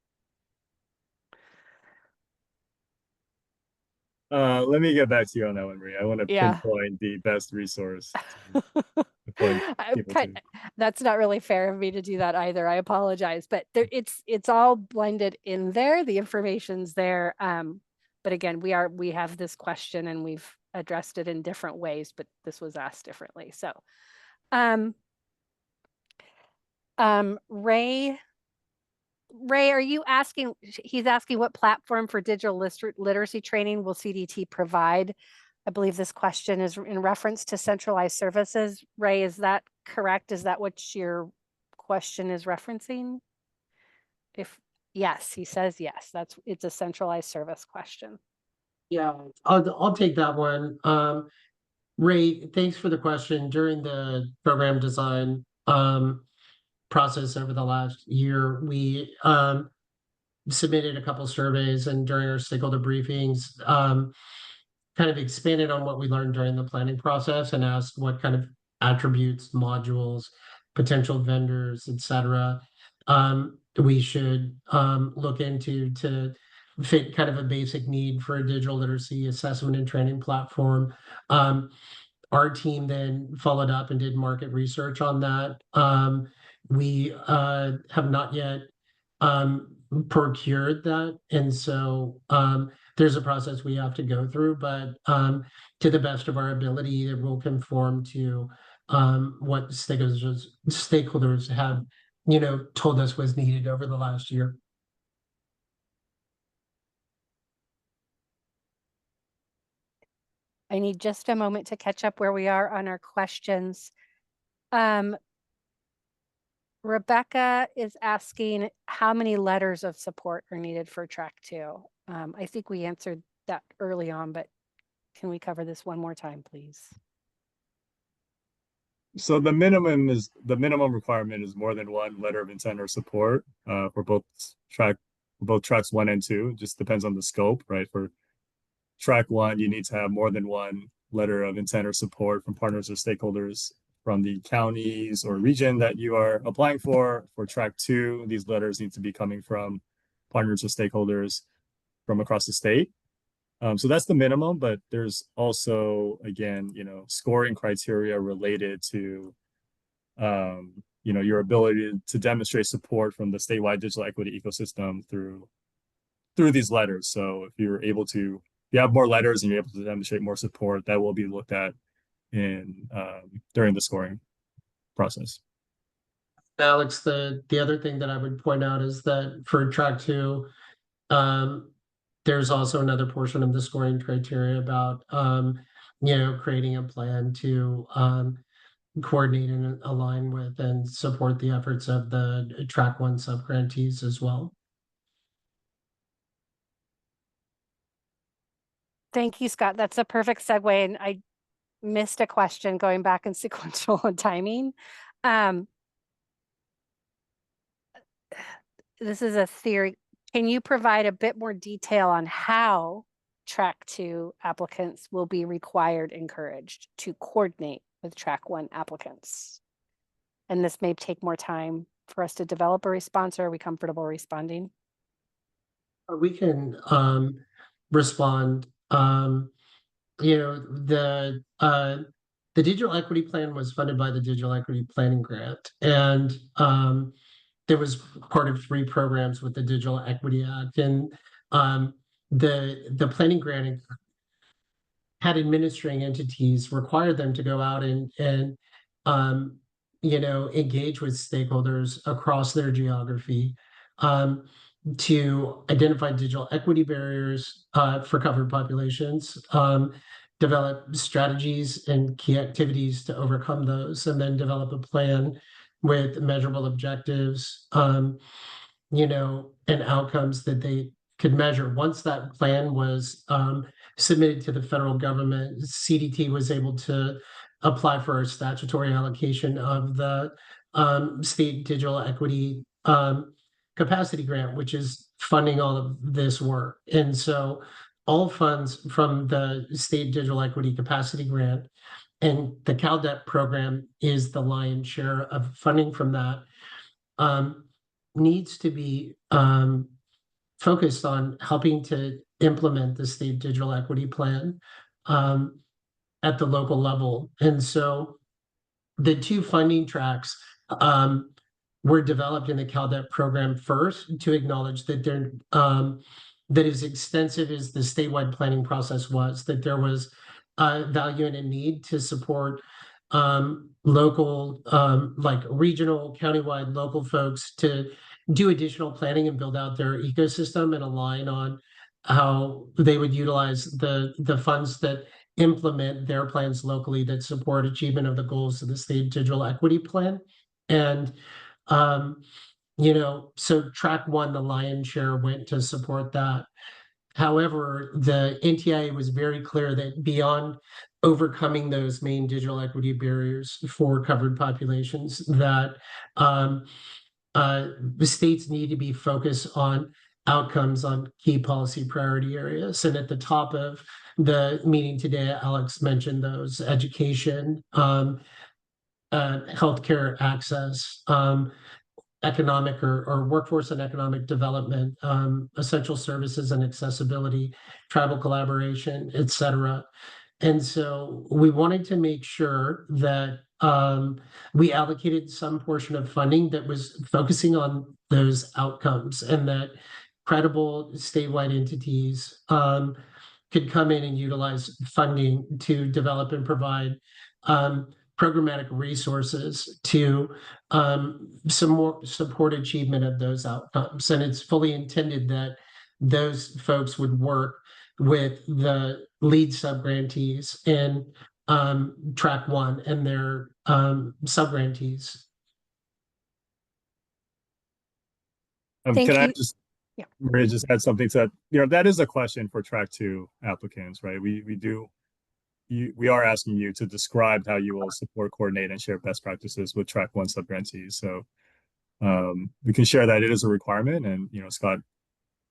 Let me get back to you on that one, Maria. I want to Yeah. pinpoint the best resource to point people to. That's not really fair of me to do that either. I apologize, but it's all blended in there. The information's there. But again, we have this question and we've addressed it in different ways, but this was asked differently. So, Ray, are you asking, he's asking what platform for digital literacy training will CDT provide? I believe this question is in reference to centralized services. Ray, is that correct? Is that what your question is referencing? If yes, he says yes, it's a centralized service question. Yeah, I'll take that one. Ray, thanks for the question. During the program design process over the last year, we submitted a couple surveys, and during our stakeholder briefings, kind of expanded on what we learned during the planning process and asked what kind of attributes, modules, potential vendors, etc., we should look into to fit kind of a basic need for a digital literacy assessment and training platform. Our team then followed up and did market research on that. We have not yet procured that, and so there's a process we have to go through, but to the best of our ability, it will conform to what stakeholders have, told us was needed over the last year. I need just a moment to catch up where we are on our questions. Rebecca is asking how many letters of support are needed for track 2. I think we answered that early on, but can we cover this one more time, please? So the minimum requirement is more than one letter of intent or support for both tracks 1 and 2. Just depends on the scope, right? For track 1, you need to have more than one letter of intent or support from partners or stakeholders from the counties or region that you are applying for. For track 2, these letters need to be coming from partners or stakeholders from across the state. So that's the minimum, but there's also, again, scoring criteria related to, your ability to demonstrate support from the statewide digital equity ecosystem through these letters. So if you have more letters and you're able to demonstrate more support, that will be looked at during the scoring process. Alex, the other thing that I would point out is that for track 2, there's also another portion of the scoring criteria about creating a plan to coordinate and align with and support the efforts of the track 1 subgrantees as well. Thank you, Scott. That's a perfect segue, and I missed a question going back in sequential and timing. This is a theory. Can you provide a bit more detail on how track 2 applicants will be encouraged to coordinate with track 1 applicants? And this may take more time for us to develop a response, or are we comfortable responding? We can respond. The digital equity plan was funded by the Digital Equity Planning Grant, and there was part of 3 programs with the Digital Equity Act, and the planning grant had administering entities require them to go out and engage with stakeholders across their geography to identify digital equity barriers for covered populations, develop strategies and key activities to overcome those, and then develop a plan with measurable objectives, and outcomes that they could measure. Once that plan was submitted to the federal government, CDT was able to apply for a statutory allocation of the state digital equity capacity grant, which is funding all of this work. And so all funds from the state digital equity capacity grant and the CalDEP program is the lion's share of funding from that, needs to be focused on helping to implement the state digital equity plan at the local level. And so the two funding tracks were developed in the CalDEP program first to acknowledge that that as extensive as the statewide planning process was, that there was value and a need to support local, like regional, countywide, local folks to do additional planning and build out their ecosystem and align on how they would utilize the funds that implement their plans locally that support achievement of the goals of the state digital equity plan. And so track one, the lion's share went to support that. However, the NTIA was very clear that beyond overcoming those main digital equity barriers for covered populations, that the states need to be focused on outcomes on key policy priority areas. And at the top of the meeting today, Alex mentioned those: education, healthcare access, economic or workforce and economic development, essential services and accessibility, tribal collaboration, et cetera. And so we wanted to make sure that we allocated some portion of funding that was focusing on those outcomes, and that credible statewide entities could come in and utilize funding to develop and provide programmatic resources to some more support achievement of those outcomes. And it's fully intended that those folks would work with the lead subgrantees in track one and their subgrantees. Thank Can I you. just, Yeah. Maria, just add something to that? That is a question for track two applicants, right? We are asking you to describe how you will support, coordinate, and share best practices with track one subgrantees. So we can share that it is a requirement, and Scott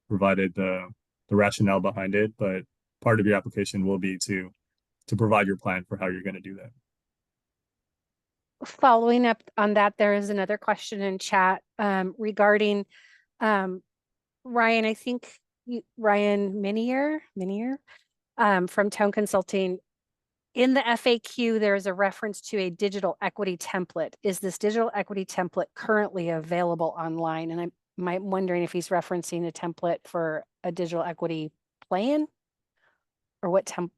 provided the rationale behind it, but part of your application will be to provide your plan for how you're going to do that. Following up on that, there is another question in chat regarding Ryan, I think Ryan Minier from Tone Consulting. In the FAQ, there is a reference to a digital equity template. Is this digital equity template currently available online? And I'm wondering if he's referencing a template for a digital equity plan, or what template?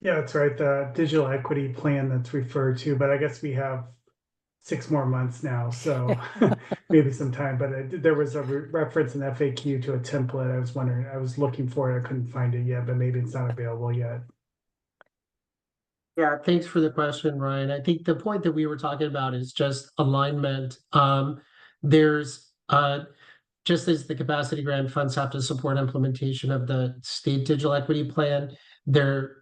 Yeah, that's right. The digital equity plan that's referred to, but I guess we have 6 more months now, so maybe some time. But there was a reference in FAQ to a template. I was wondering, I was looking for it, I couldn't find it yet, but maybe it's not available yet. Yeah, thanks for the question, Ryan. I think the point that we were talking about is just alignment. There's just as the capacity grant funds have to support implementation of the state digital equity plan, there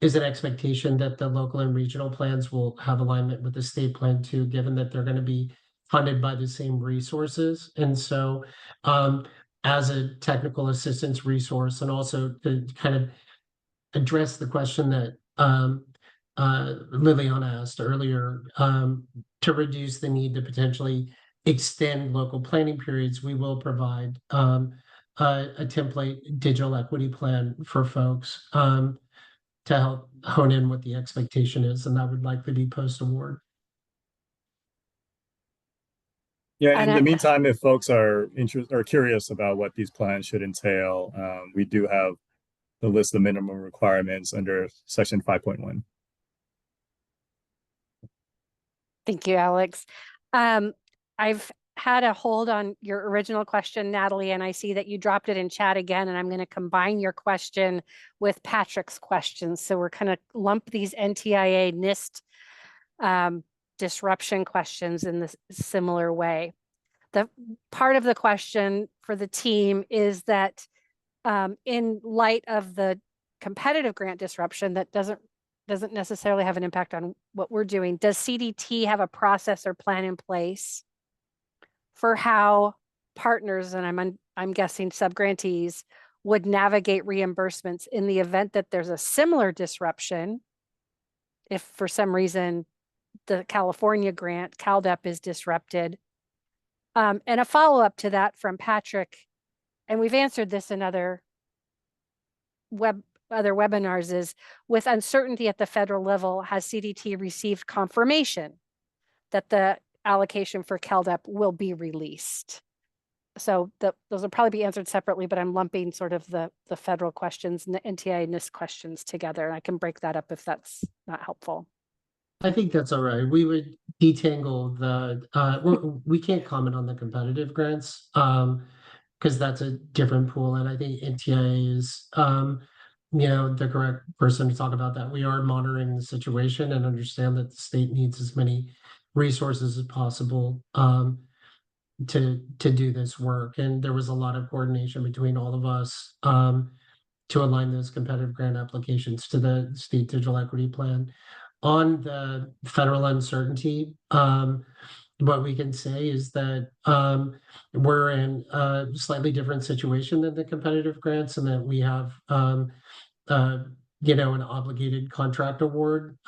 is an expectation that the local and regional plans will have alignment with the state plan too, given that they're going to be funded by the same resources. And so as a technical assistance resource, and also to kind of address the question that Liliana asked earlier, to reduce the need to potentially extend local planning periods, we will provide a template digital equity plan for folks to help hone in what the expectation is, and that would likely be post-award. Yeah, in the meantime, if folks are interested or curious about what these plans should entail, we do have the list of minimum requirements under section 5.1. Thank you, Alex. I've had a hold on your original question, Natalie, and I see that you dropped it in chat again, and I'm going to combine your question with Patrick's questions. So we're going to lump these NTIA NIST disruption questions in this similar way. The part of the question for the team is that in light of the competitive grant disruption that doesn't necessarily have an impact on what we're doing, does CDT have a process or plan in place for how partners, and I'm guessing subgrantees, would navigate reimbursements in the event that there's a similar disruption? If for some reason the California grant, CalDEP, is disrupted. And a follow-up to that from Patrick, and we've answered this in other webinars, is with uncertainty at the federal level, has CDT received confirmation that the allocation for CalDEP will be released? So those will probably be answered separately, but I'm lumping sort of the federal questions and the NTIA NIST questions together, and I can break that up if that's not helpful. I think that's all right. We would detangle we can't comment on the competitive grants, because that's a different pool. And I think NTIA is, the correct person to talk about that. We are monitoring the situation and understand that the state needs as many resources as possible, to do this work. And there was a lot of coordination between all of us, to align those competitive grant applications to the state digital equity plan. On the federal uncertainty, what we can say is that we're in a slightly different situation than the competitive grants, and that we have an obligated contract award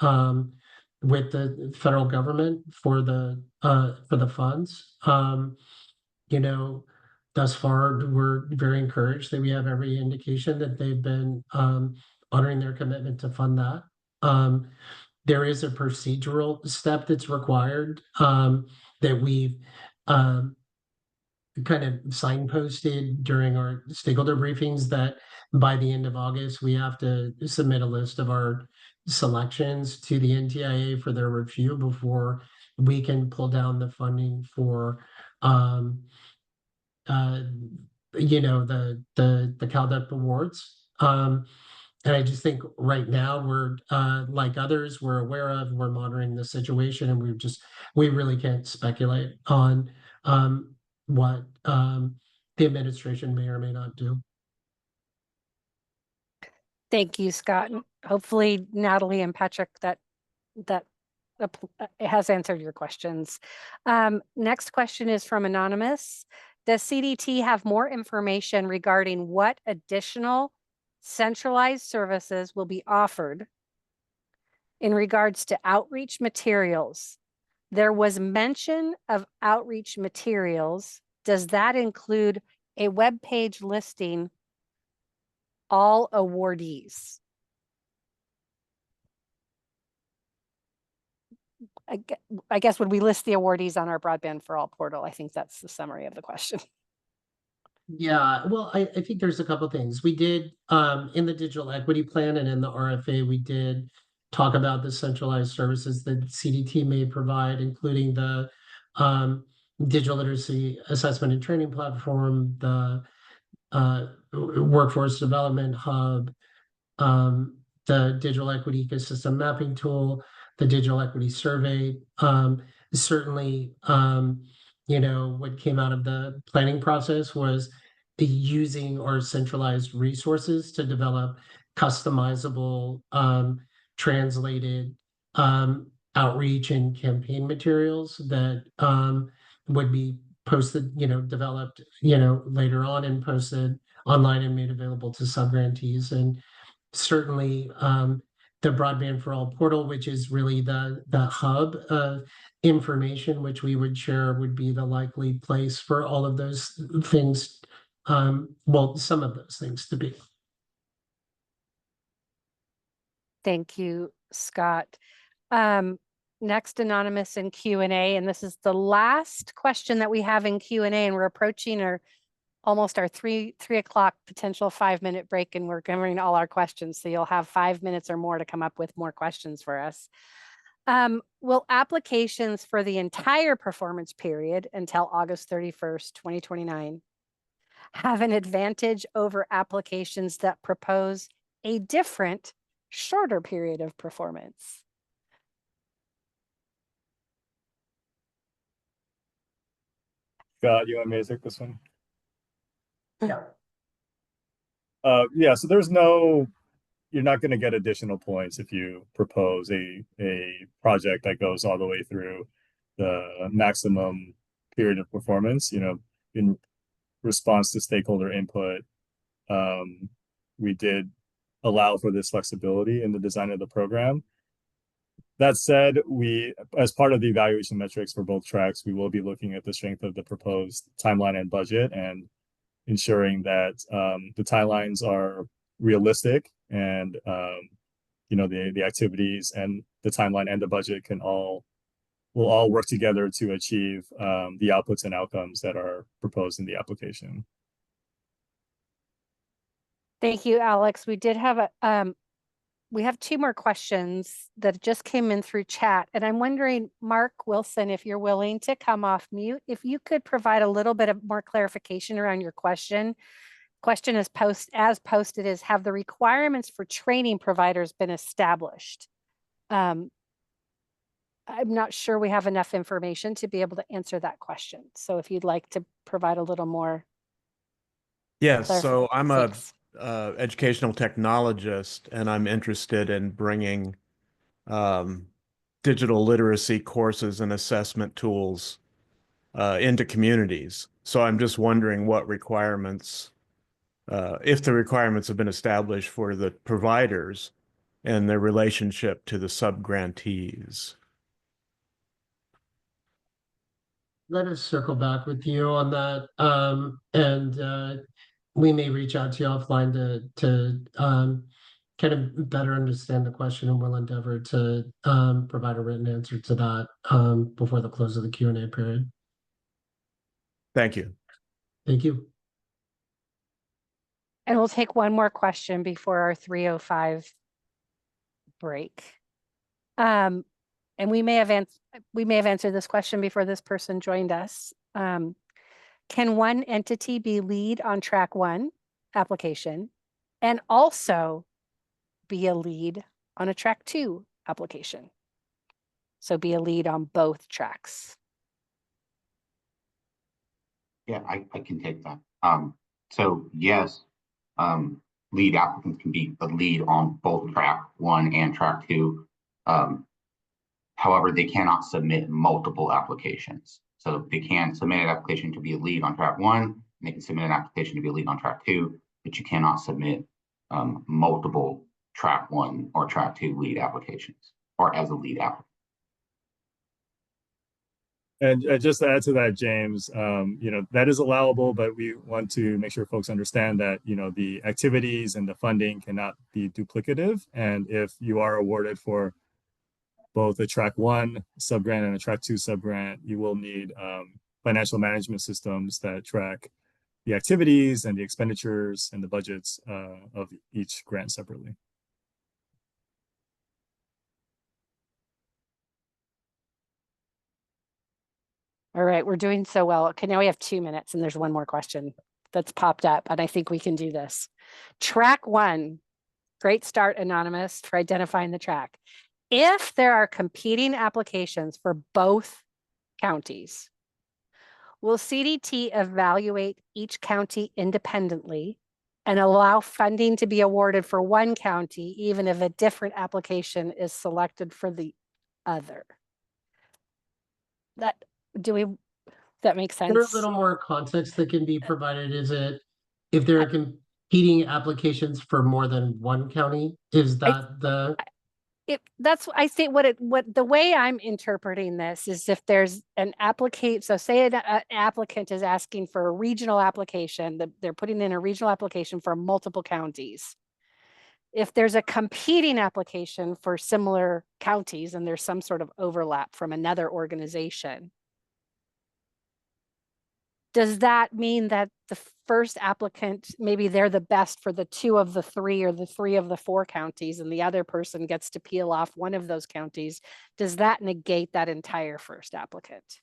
with the federal government for the funds. Thus far, we're very encouraged that we have every indication that they've been honoring their commitment to fund that. There is a procedural step that's required that we've kind of signposted during our stakeholder briefings, that by the end of August, we have to submit a list of our selections to the NTIA for their review before we can pull down the funding for the CalDEP awards. And I just think right now we're like others, we're aware of, we're monitoring the situation, and we really can't speculate on what the administration may or may not do. Thank you, Scott. Hopefully, Natalie and Patrick, that has answered your questions. Next question is from Anonymous. Does CDT have more information regarding what additional centralized services will be offered in regards to outreach materials? There was mention of outreach materials. Does that include a web page listing all awardees? I guess would we list the awardees on our Broadband for All portal? I think that's the summary of the question. Yeah, well, I think there's a couple things. We did in the digital equity plan and in the RFA, we did talk about the centralized services that CDT may provide, including the digital literacy assessment and training platform, the workforce development hub, the digital equity ecosystem mapping tool, the digital equity survey. Certainly, what came out of the planning process was using our centralized resources to develop customizable, translated outreach and campaign materials that would be posted, developed, later on and posted online and made available to subgrantees. And certainly the Broadband for All portal, which is really the hub of information which we would share, would be the likely place for all of those things, some of those things to be. Thank you, Scott. Next, Anonymous in Q&A, and this is the last question that we have in Q&A, and we're approaching almost our 3 o'clock potential 5-minute break, and we're covering all our questions. So you'll have 5 minutes or more to come up with more questions for us. Will applications for the entire performance period until August 31st, 2029 have an advantage over applications that propose a different, shorter period of performance? Scott, you want me to take this one? Yeah. Yeah, so you're not going to get additional points if you propose a project that goes all the way through the maximum period of performance. In response to stakeholder input, we did allow for this flexibility in the design of the program. That said, as part of the evaluation metrics for both tracks, we will be looking at the strength of the proposed timeline and budget and ensuring that the timelines are realistic and the activities and the timeline and the budget will all work together to achieve the outputs and outcomes that are proposed in the application. Thank you, Alex. We have two more questions that just came in through chat. And I'm wondering, Mark Wilson, if you're willing to come off mute, if you could provide a little bit of more clarification around your question. Question is posted is, have the requirements for training providers been established? I'm not sure we have enough information to be able to answer that question. So if you'd like to provide a little more. Yes, so I'm a educational technologist, and I'm interested in bringing digital literacy courses and assessment tools into communities. So I'm just wondering what requirements, if the requirements have been established for the providers and their relationship to the subgrantees. Let us circle back with you on that. And we may reach out to you offline to kind of better understand the question, and we'll endeavor to provide a written answer to that before the close of the Q&A period. Thank you. Thank you. And we'll take one more question before our 3:05 break. And we may have answered this question before this person joined us. Can one entity be lead on track 1 application and also be a lead on a track 2 application? So be a lead on both tracks. Yeah, I can take that. So yes, lead applicants can be a lead on both track 1 and track 2. However, they cannot submit multiple applications. So they can submit an application to be a lead on track 1, and they can submit an application to be a lead on track 2, but you cannot submit multiple track 1 or track 2 lead applications or as a lead applicant. And just to add to that, James, that is allowable, but we want to make sure folks understand that, the activities and the funding cannot be duplicative. And if you are awarded for both a track 1 subgrant and a track 2 subgrant, you will need financial management systems that track the activities and the expenditures and the budgets of each grant separately. All right, we're doing so well. Okay, now we have 2 minutes and there's one more question that's popped up, and I think we can do this. Track 1, great start, Anonymous, for identifying the track. If there are competing applications for both counties, will CDT evaluate each county independently and allow funding to be awarded for one county, even if a different application is selected for the other? That makes sense? There's a little more context that can be provided. Is it if there are competing applications for more than one county? Is that I think what the way I'm interpreting this is, if there's an applicant, so say an applicant is asking for a regional application, they're putting in a regional application for multiple counties. If there's a competing application for similar counties and there's some sort of overlap from another organization, does that mean that the first applicant, maybe they're the best for the 2 of the 3 or the 3 of the 4 counties, and the other person gets to peel off one of those counties? Does that negate that entire first applicant?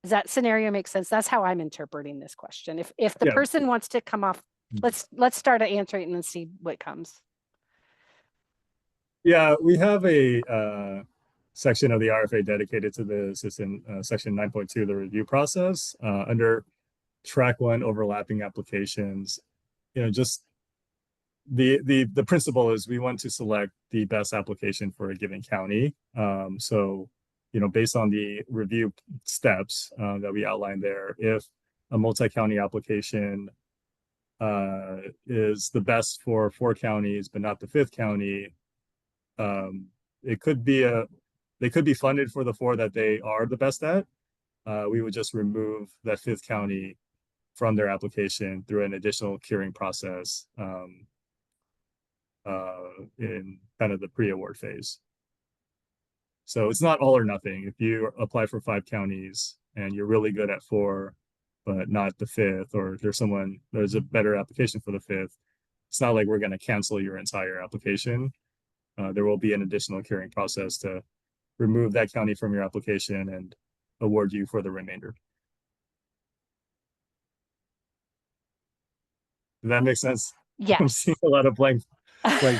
Does that scenario make sense? That's how I'm interpreting this question. If the Yeah. person wants to come off, let's start answering it and then see what comes. Yeah, we have a section of the RFA dedicated to this. It's in section 9.2, the review process. Under track 1, overlapping applications, just the principle is we want to select the best application for a given county. So, based on the review steps that we outlined there, if a multi-county application is the best for 4 counties, but not the 5th county, it could be they could be funded for the 4 that they are the best at. We would just remove that 5th county from their application through an additional curing process in kind of the pre-award phase. So it's not all or nothing. If you apply for 5 counties and you're really good at 4, but not the 5th, or there's a better application for the 5th, it's not like we're going to cancel your entire application. There will be an additional curing process to remove that county from your application and award you for the remainder. Does that make sense? I'm Yes. seeing a lot of blank. I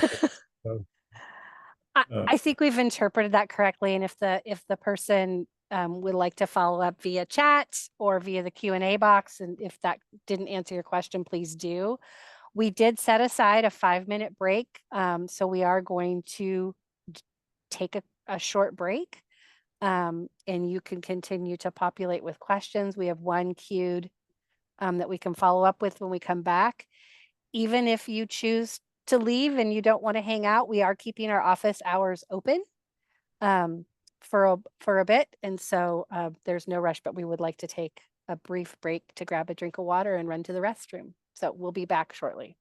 think we've interpreted that correctly. And if the person would like to follow up via chat or via the Q&A box, and if that didn't answer your question, please do. We did set aside a 5-minute break. So we are going to take a short break, and you can continue to populate with questions. We have one queued that we can follow up with when we come back. Even if you choose to leave and you don't want to hang out, we are keeping our office hours open for a bit. And so there's no rush, but we would like to take a brief break to grab a drink of water and run to the restroom. So we'll be back shortly.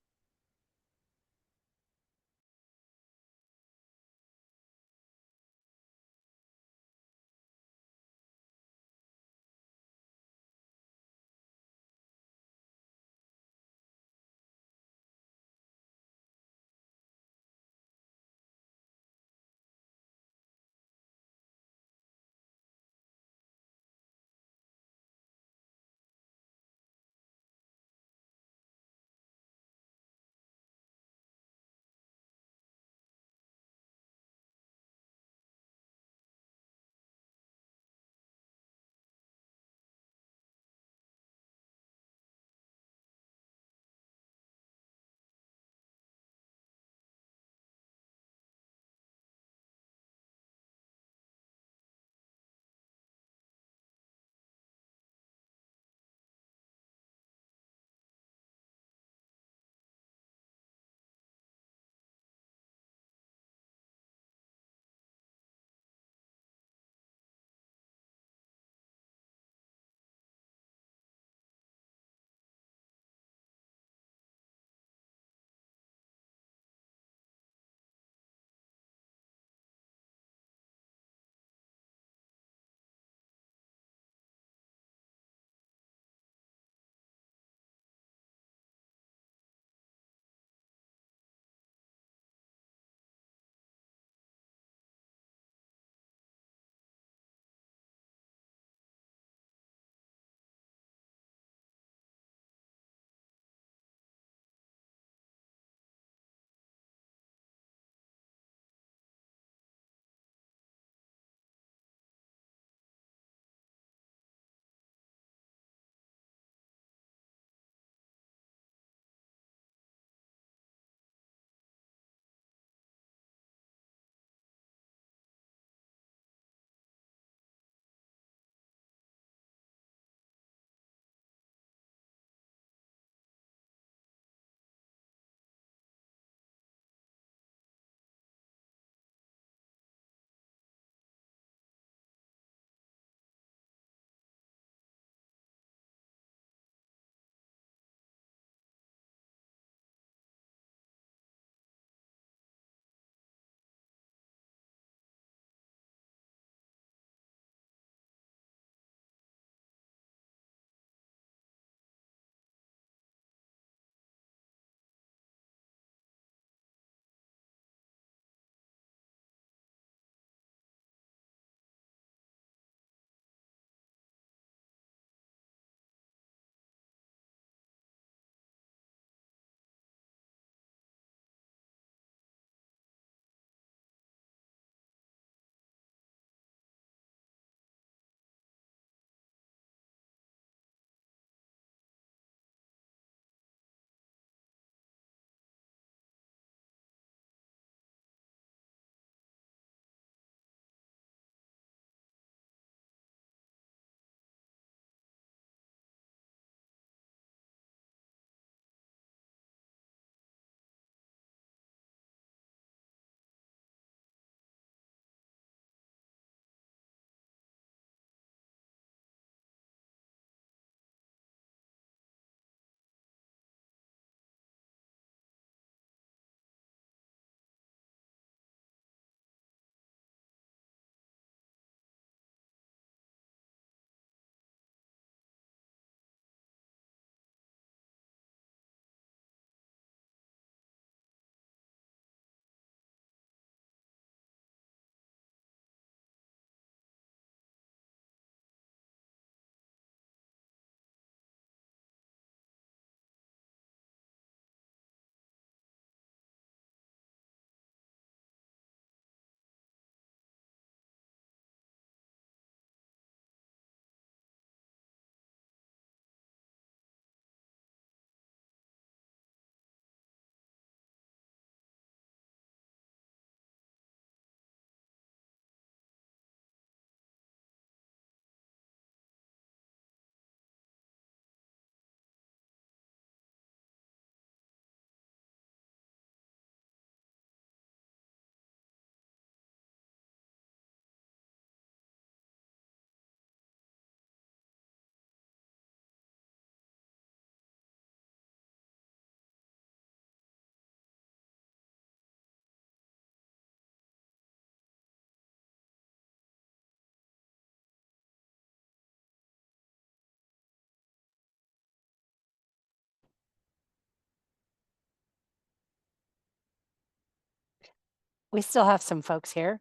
We still have some folks here.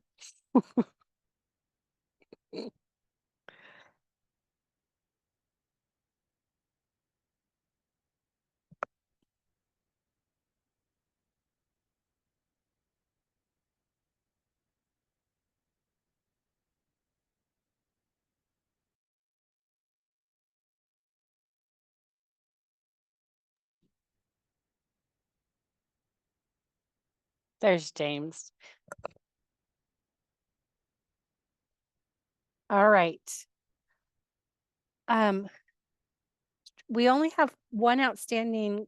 There's James. All right. We only have one outstanding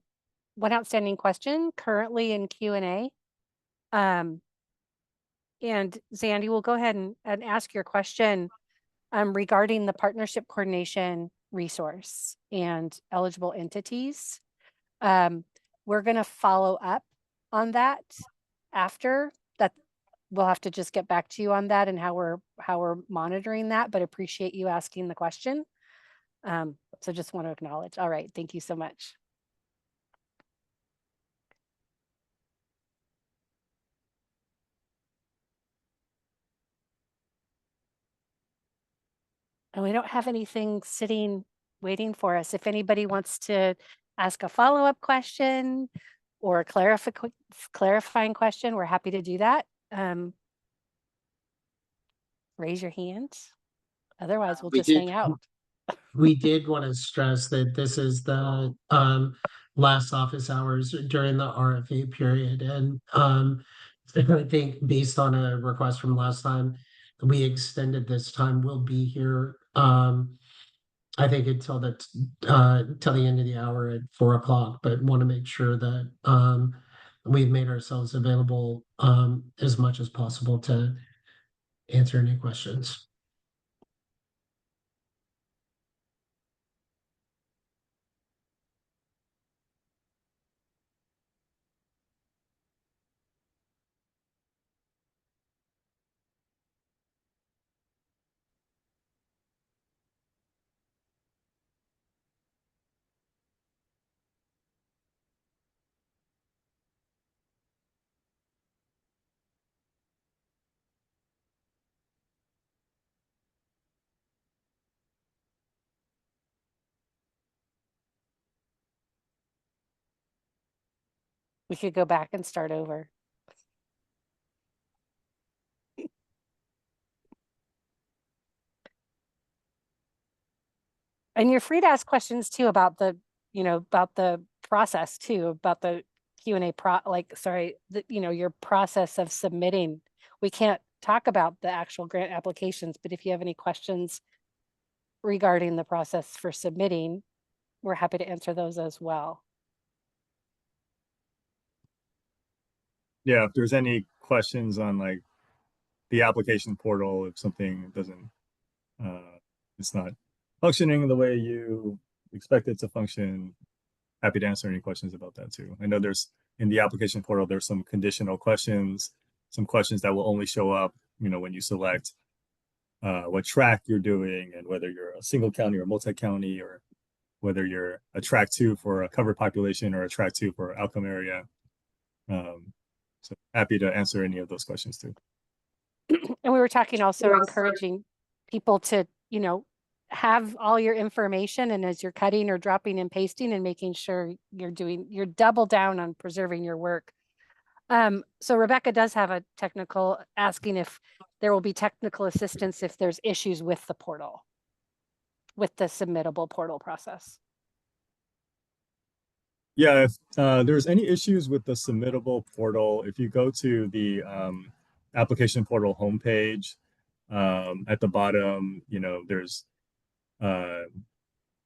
question currently in Q&A. And Zandy, we'll go ahead and ask your question regarding the partnership coordination resource and eligible entities. We're going to follow up on that after that. We'll have to just get back to you on that and how we're monitoring that, but appreciate you asking the question. So just want to acknowledge. All right. Thank you so much. And we don't have anything sitting waiting for us. If anybody wants to ask a follow-up question or a clarifying question, we're happy to do that. Raise your hand. Otherwise, we'll just hang out. We did want to stress that this is the last office hours during the RFA period. And I think based on a request from last time, we extended this time. We'll be here, I think until till the end of the hour at 4 o'clock, but want to make sure that we've made ourselves available as much as possible to answer any questions. We could go back and start over. And you're free to ask questions too about the, about the process too, about the Q&A your process of submitting. We can't talk about the actual grant applications, but if you have any questions regarding the process for submitting, we're happy to answer those as well. Yeah, if there's any questions on like the application portal, if something doesn't, it's not functioning the way you expect it to function, happy to answer any questions about that too. I know there's in the application portal, there's some conditional questions, some questions that will only show up, when you select what track you're doing and whether you're a single county or multi-county, or whether you're a track 2 for a covered population or a track 2 for outcome area. So happy to answer any of those questions too. And we were talking also encouraging people to, have all your information, and as you're cutting or dropping and pasting and making sure you're double down on preserving your work. So Rebecca does have a technical asking if there will be technical assistance if there's issues with the portal, with the submittable portal process. Yeah, if there's any issues with the submittable portal, if you go to the application portal homepage, at the bottom, there's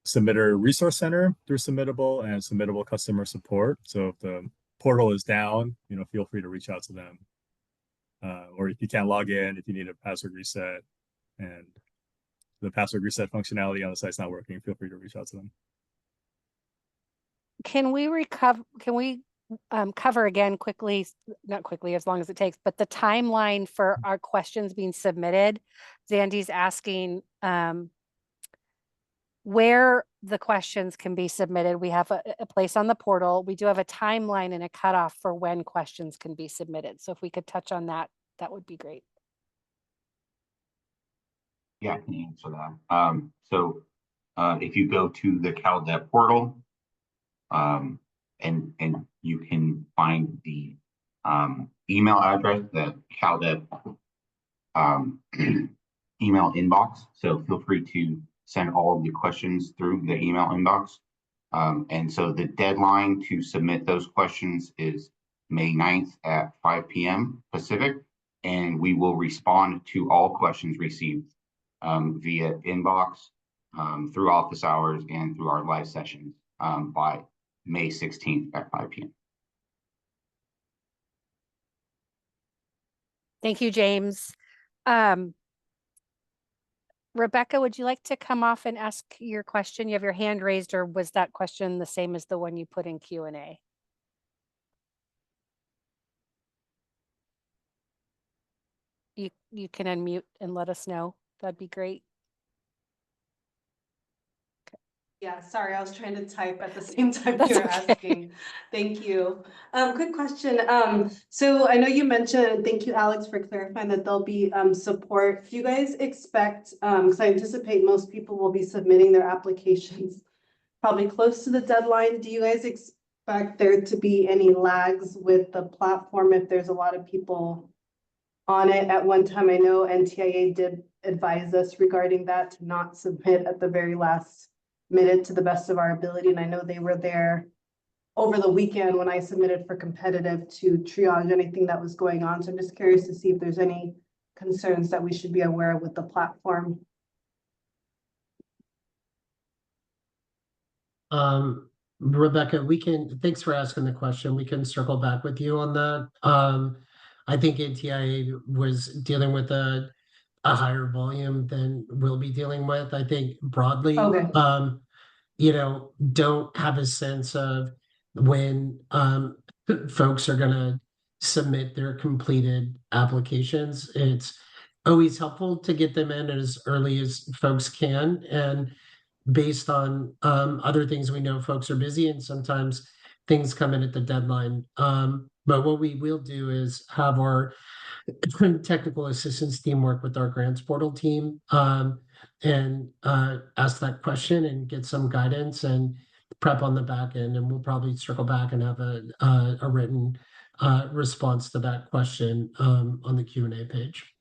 submitter resource center through submittable and submittable customer support. So if the portal is down, feel free to reach out to them. Or if you can't log in, if you need a password reset and the password reset functionality on the site's not working, feel free to reach out to them. Can we cover again quickly, not quickly, as long as it takes, but the timeline for our questions being submitted? Zandy's asking where the questions can be submitted. We have a place on the portal. We do have a timeline and a cutoff for when questions can be submitted. So if we could touch on that, that would be great. Yeah, I can answer that. If you go to the CalDEP portal, and you can find the email address, the CalDEP email inbox. So feel free to send all of the questions through the email inbox. And so the deadline to submit those questions is May 9th at 5 p.m. Pacific, and we will respond to all questions received via inbox, through office hours, and through our live sessions by May 16th at 5 p.m. Thank you, James. Rebecca, would you like to come off and ask your question? You have your hand raised, or was that question the same as the one you put in Q&A? You can unmute and let us know. That'd be great. Yeah, sorry, I was trying to type at the same time That's you were okay. asking. Thank you. Quick question. So I know you mentioned, thank you, Alex, for clarifying that there'll be support. Do you guys expect, because I anticipate most people will be submitting their applications probably close to the deadline. Do you guys expect there to be any lags with the platform if there's a lot of people on it at one time? I know NTIA did advise us regarding that, to not submit at the very last minute to the best of our ability. And I know they were there over the weekend when I submitted for competitive to triage anything that was going on. So I'm just curious to see if there's any concerns that we should be aware of with the platform. Rebecca, thanks for asking the question. We can circle back with you on that. I think NTIA was dealing with a higher volume than we'll be dealing with. I think broadly, Okay. Don't have a sense of when folks are gonna submit their completed applications. It's always helpful to get them in as early as folks can, and based on other things, we know folks are busy and sometimes things come in at the deadline. But what we will do is have our technical assistance team work with our grants portal team and ask that question and get some guidance and prep on the back end. And we'll probably circle back and have a written response to that question on the Q&A page.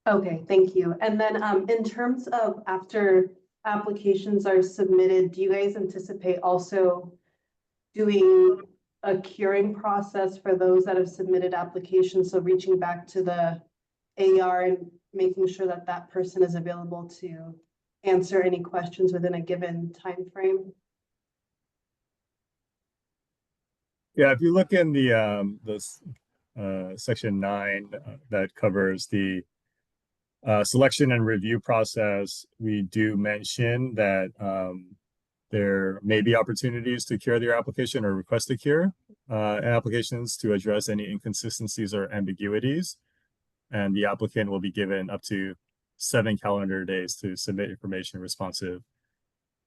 Okay, thank you. And then in terms of after applications are submitted, do you guys anticipate also doing a curing process for those that have submitted applications? So reaching back to the AR and making sure that that person is available to answer any questions within a given time frame? Yeah, if you look in the section 9 that covers the selection and review process, we do mention that there may be opportunities to cure their application or request a cure applications to address any inconsistencies or ambiguities. And the applicant will be given up to 7 calendar days to submit information responsive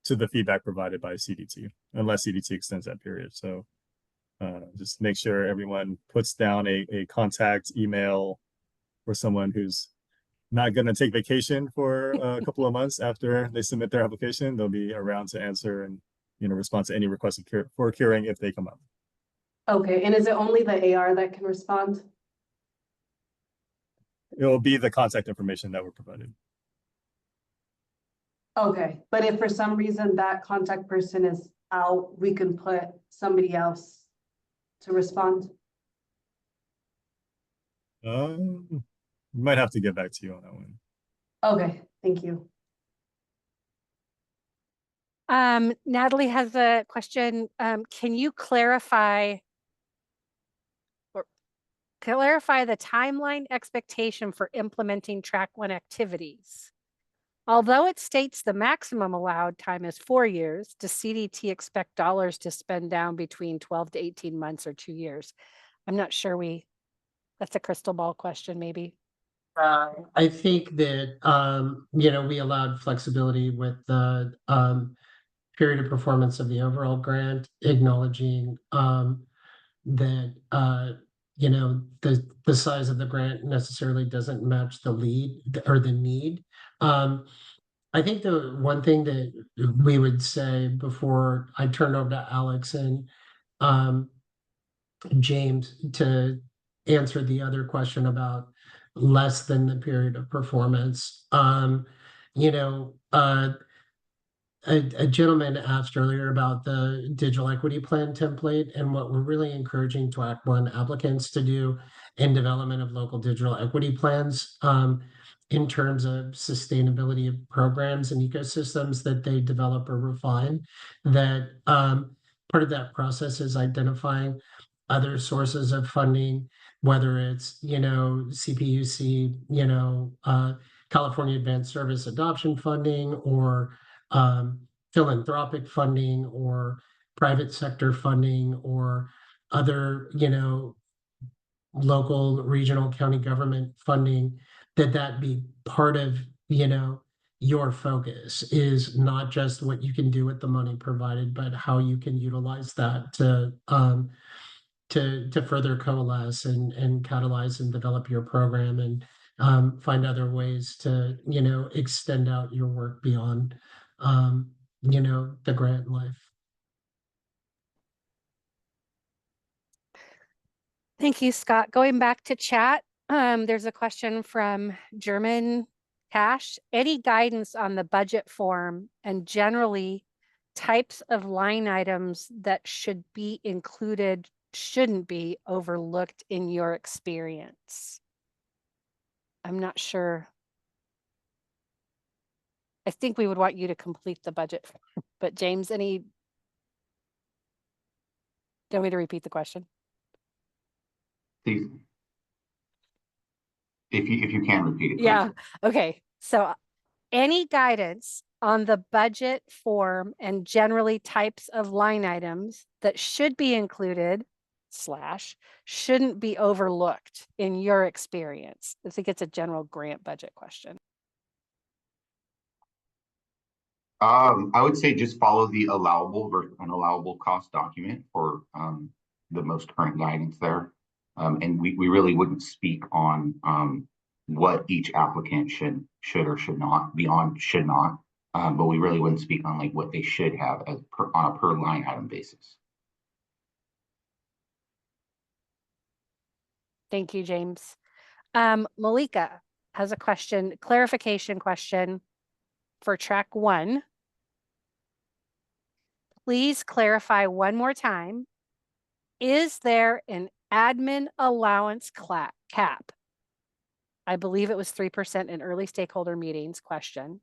to the feedback provided by CDT, unless CDT extends that period. So just make sure everyone puts down a contact email for someone who's not going to take vacation for a couple of months after they submit their application. They'll be around to answer and respond to any requests for curing if they come up. Okay, and is it only the AR that can respond? It will be the contact information that were provided. Okay, but if for some reason that contact person is out, we can put somebody else to respond? Might have to get back to you on that one. Okay, thank you. Natalie has a question. Can you clarify the timeline expectation for implementing Track 1 activities? Although it states the maximum allowed time is 4 years, does CDT expect dollars to spend down between 12 to 18 months or 2 years? I'm not sure that's a crystal ball question, maybe. I think that, we allowed flexibility with the period of performance of the overall grant, acknowledging that you know, the size of the grant necessarily doesn't match the lead or the need. I think the one thing that we would say before I turn over to Alex and James to answer the other question about less than the period of performance. You know, a gentleman asked earlier about the digital equity plan template and what we're really encouraging TWAC 1 applicants to do in development of local digital equity plans in terms of sustainability of programs and ecosystems that they develop or refine. That part of that process is identifying other sources of funding, whether it's, you know, CPUC, you know, California Advanced Service Adoption Funding, or philanthropic funding, or private sector funding, or other, you know, local, regional, county government funding, that be part of, you know, your focus is not just what you can do with the money provided, but how you can utilize that to further coalesce and catalyze and develop your program, and find other ways to, you know, extend out your work beyond, you know, the grant life. Thank you, Scott. Going back to chat, there's a question from German Cash. Any guidance on the budget form and generally types of line items that should be included, shouldn't be overlooked in your experience? I'm not sure. I think we would want you to complete the budget form, but James, do you want me to repeat the question? Please, if you can repeat it. Please. Yeah. Okay. So any guidance on the budget form and generally types of line items that should be included / shouldn't be overlooked in your experience? I think it's a general grant budget question. I would say just follow the allowable versus unallowable cost document for the most current guidance there. And we really wouldn't speak on what each applicant should or should not, beyond should not, but we really wouldn't speak on like what they should have as on a per line item basis. Thank you, James. Malika has a question, clarification question for track 1. Please clarify one more time. Is there an admin allowance cap? I believe it was 3% in early stakeholder meetings question.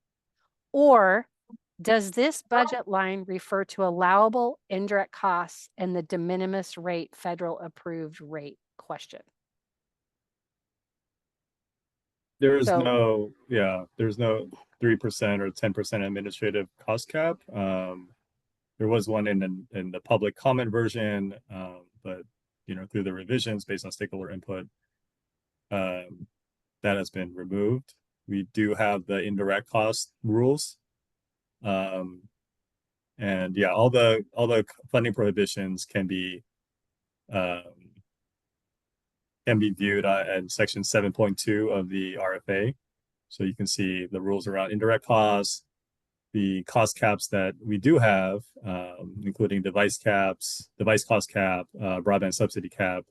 Or does this budget line refer to allowable indirect costs and the de minimis rate, federal approved rate question? There's no 3% or 10% administrative cost cap. There was one in the public comment version, but you know, through the revisions based on stakeholder input, that has been removed. We do have the indirect cost rules, and yeah, all the funding prohibitions can be viewed in section 7.2 of the RFA. So you can see the rules around indirect costs, the cost caps that we do have, including device cost cap, broadband subsidy cap,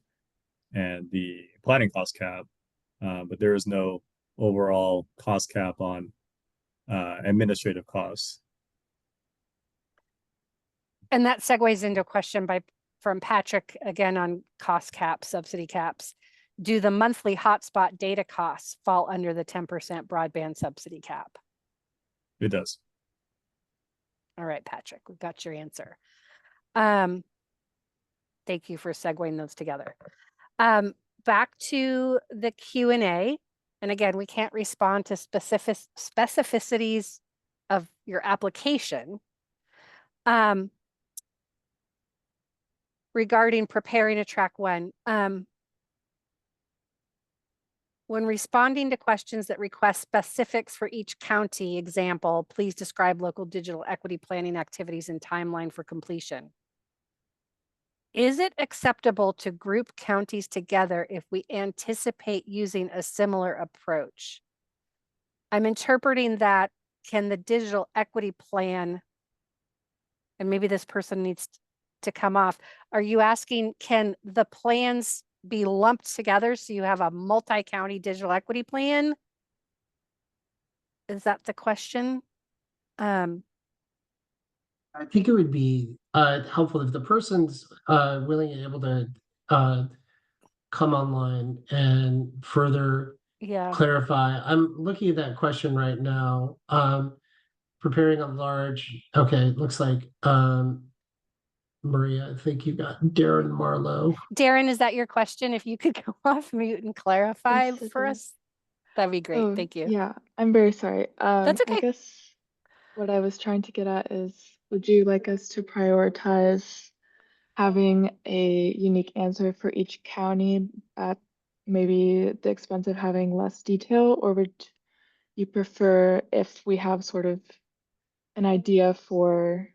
and the planning cost cap. But there is no overall cost cap on administrative costs. And that segues into a question from Patrick again on cost caps, subsidy caps. Do the monthly hotspot data costs fall under the 10% broadband subsidy cap? It does. All right, Patrick, we've got your answer. Thank you for segueing those together. Back to the Q&A. And again, we can't respond to specificities of your application. Regarding preparing a track 1, When responding to questions that request specifics for each county, example, please describe local digital equity planning activities and timeline for completion. Is it acceptable to group counties together if we anticipate using a similar approach? I'm interpreting that, can the digital equity plan, and maybe this person needs to come off. Are you asking, can the plans be lumped together so you have a multi-county digital equity plan? Is that the question? I think it would be helpful if the person's willing and able to come online and further Yeah. clarify. I'm looking at that question right now. Preparing a large, okay, it looks like Maria, I think you got Darren Marlowe. Darren, is that your question? If you could go off mute and clarify Yes, it for is. us, that'd be great. Oh, Thank you. yeah, I'm very sorry. That's okay. I guess what I was trying to get at is, would you like us to prioritize having a unique answer for each county at maybe the expense of having less detail, or would you prefer if we have sort of an idea for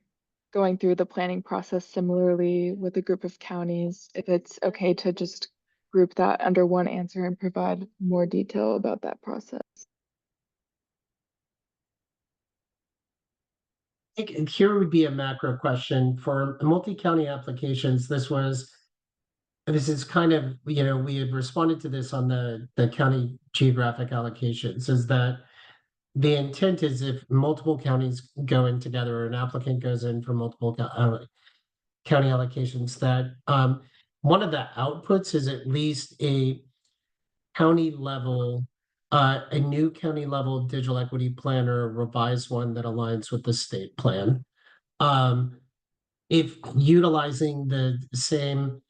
going through the planning process similarly with a group of counties, if it's okay to just group that under one answer and provide more detail about that process? I think here would be a macro question for multi-county applications. This is kind of, you know, we had responded to this on the county geographic allocations, is that the intent is if multiple counties go in together or an applicant goes in for multiple county allocations, that one of the outputs is at least a county level, a new county level digital equity plan or a revised one that aligns with the state plan. If utilizing the same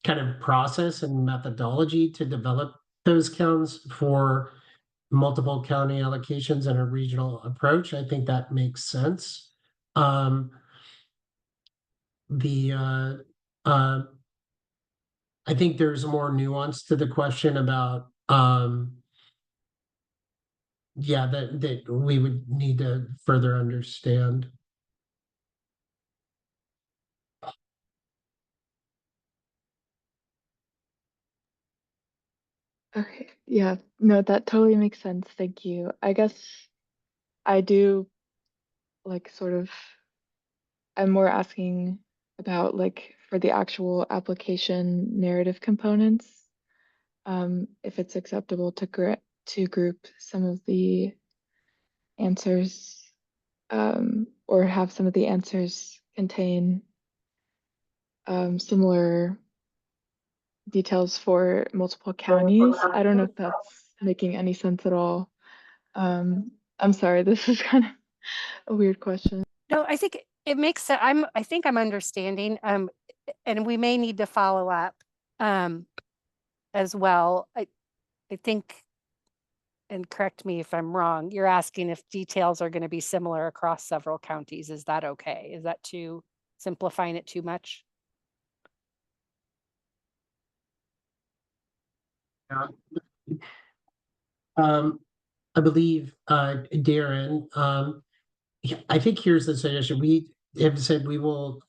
kind of process and methodology to develop those counts for multiple county allocations and a regional approach, I think that makes sense. I think there's more nuance to the question about yeah, that we would need to further understand. Okay, yeah, no, that totally makes sense. Thank you. I guess I do like sort of, I'm more asking about like for the actual application narrative components, if it's acceptable to group some of the answers, or have some of the answers contain similar details for multiple counties. I don't know if that's making any sense at all. I'm sorry, this is kind of a weird question. No, I think it makes sense. I think I'm understanding. And we may need to follow up as well. I think, and correct me if I'm wrong, you're asking if details are going to be similar across several counties. Is that okay? Is that too simplifying it too much? Yeah. I believe Darren, I think here's the suggestion. We have said we will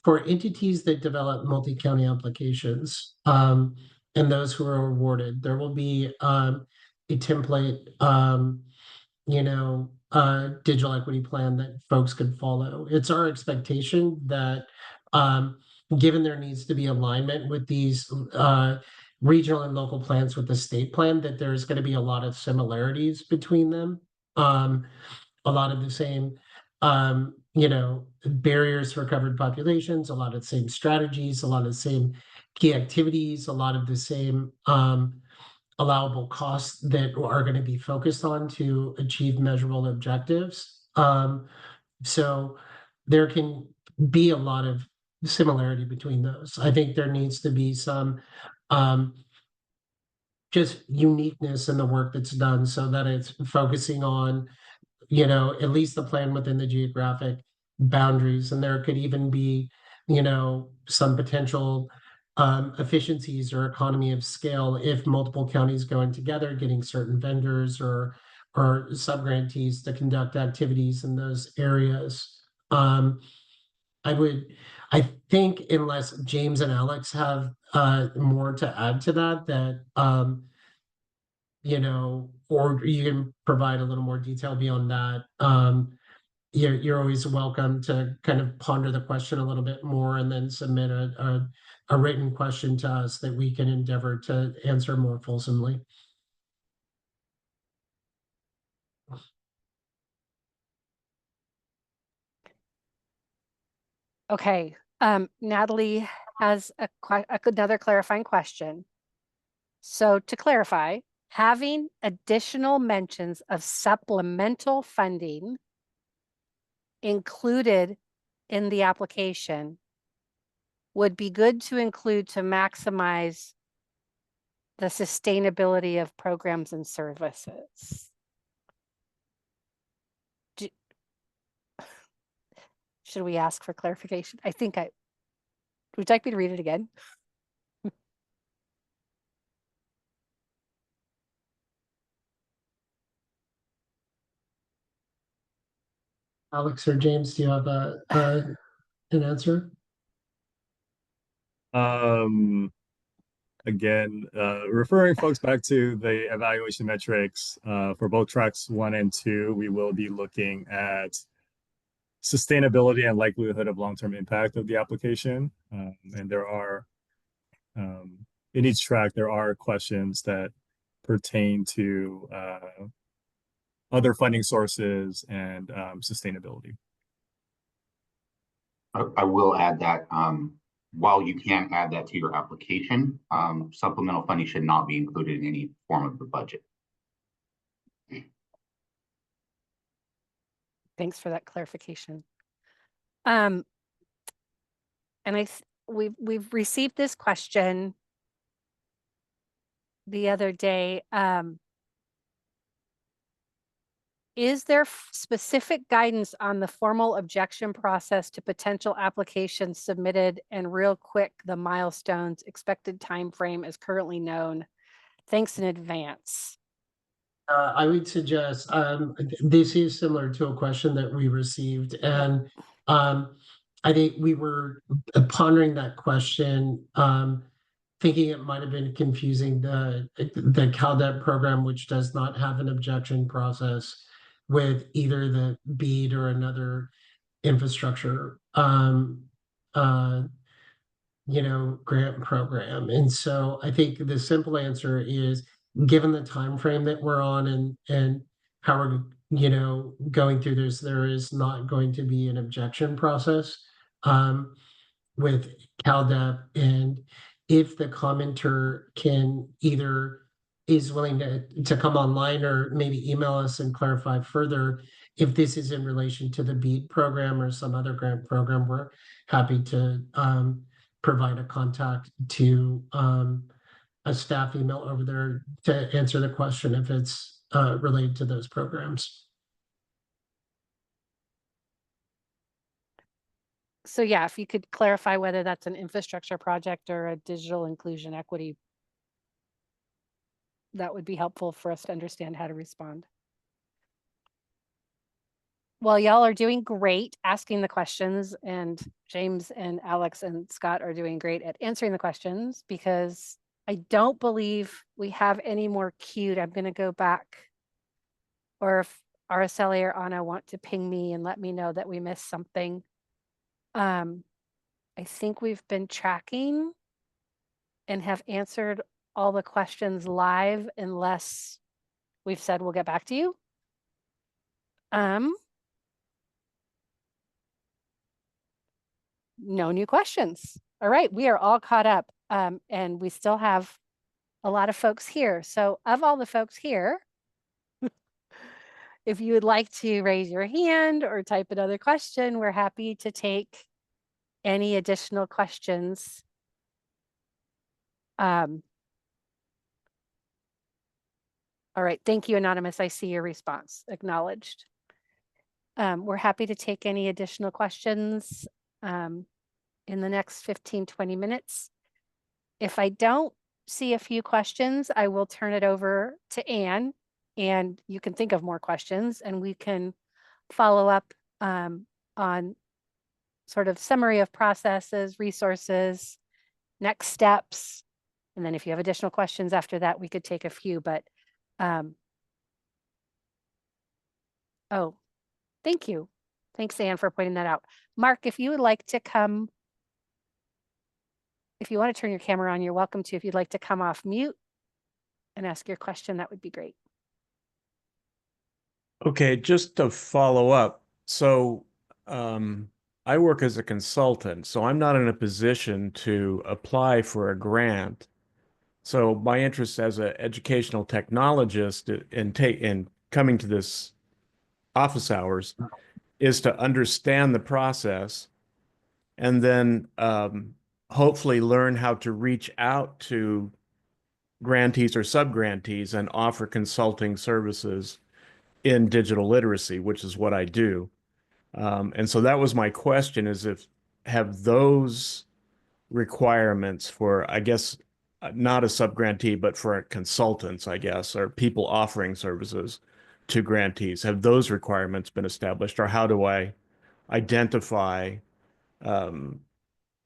for entities that develop multi-county applications, and those who are awarded, there will be a template, you know, digital equity plan that folks can follow. It's our expectation that, given there needs to be alignment with these regional and local plans with the state plan, that there's going to be a lot of similarities between them. A lot of the same, you know, barriers for covered populations, a lot of the same strategies, a lot of the same key activities, a lot of the same allowable costs that are going to be focused on to achieve measurable objectives. So there can be a lot of similarity between those. I think there needs to be some just uniqueness in the work that's done so that it's focusing on, you know, at least the plan within the geographic boundaries. And there could even be, you know, some potential efficiencies or economy of scale if multiple counties going together, getting certain vendors or subgrantees to conduct activities in those areas. I think unless James and Alex have more to add to that, or you can provide a little more detail beyond that. You're always welcome to kind of ponder the question a little bit more and then submit a written question to us that we can endeavor to answer more fulsomely. Okay, Natalie has another clarifying question. So to clarify, having additional mentions of supplemental funding included in the application would be good to include to maximize the sustainability of programs and services. Should we ask for clarification? Would you like me to read it again? Alex or James, do you have an answer? Again, referring folks back to the evaluation metrics for both tracks 1 and 2, we will be looking at sustainability and likelihood of long-term impact of the application. And there are, in each track, there are questions that pertain to other funding sources and sustainability. I will add that while you can add that to your application, supplemental funding should not be included in any form of the budget. Thanks for that clarification. And we've received this question the other day. Is there specific guidance on the formal objection process to potential applications submitted, and real quick, the milestones, expected time frame is currently known? Thanks in advance. I would suggest this is similar to a question that we received, and I think we were pondering that question, thinking it might have been confusing the CalDEP program, which does not have an objection process, with either the BEAD or another infrastructure grant program. And so I think the simple answer is, given the time frame that we're on and how we're going through this, there is not going to be an objection process with CalDEP. And if the commenter can either is willing to come online or maybe email us and clarify further, if this is in relation to the BEAD program or some other grant program, we're happy to provide a contact to a staff email over there to answer the question if it's related to those programs. So yeah, if you could clarify whether that's an infrastructure project or a digital inclusion equity, that would be helpful for us to understand how to respond. Well, y'all are doing great asking the questions, and James and Alex and Scott are doing great at answering the questions, because I don't believe we have any more queued. I'm going to go back, or if Araceli or Anna want to ping me and let me know that we missed something. I think we've been tracking and have answered all the questions live, unless we've said we'll get back to you. No new questions. All right, we are all caught up, and we still have a lot of folks here. So of all the folks here, if you would like to raise your hand or type another question, we're happy to take any additional questions. All right, thank you, Anonymous. I see your response, acknowledged. We're happy to take any additional questions in the next 15-20 minutes. If I don't see a few questions, I will turn it over to Anne, and you can think of more questions and we can follow up on sort of summary of processes, resources, next steps. And then if you have additional questions after that, we could take a few, but oh, thank you. Thanks, Anne, for pointing that out. Mark, if you would like to come, if you want to turn your camera on, you're welcome to. If you'd like to come off mute and ask your question, that would be great. Okay, just to follow up. So I work as a consultant, so I'm not in a position to apply for a grant. So my interest as an educational technologist in coming to this office hours is to understand the process and then hopefully learn how to reach out to grantees or sub-grantees and offer consulting services in digital literacy, which is what I do. And so that was my question, is have those requirements for, I guess, not a sub-grantee, but for consultants, I guess, or people offering services to grantees, have those requirements been established, or how do I identify,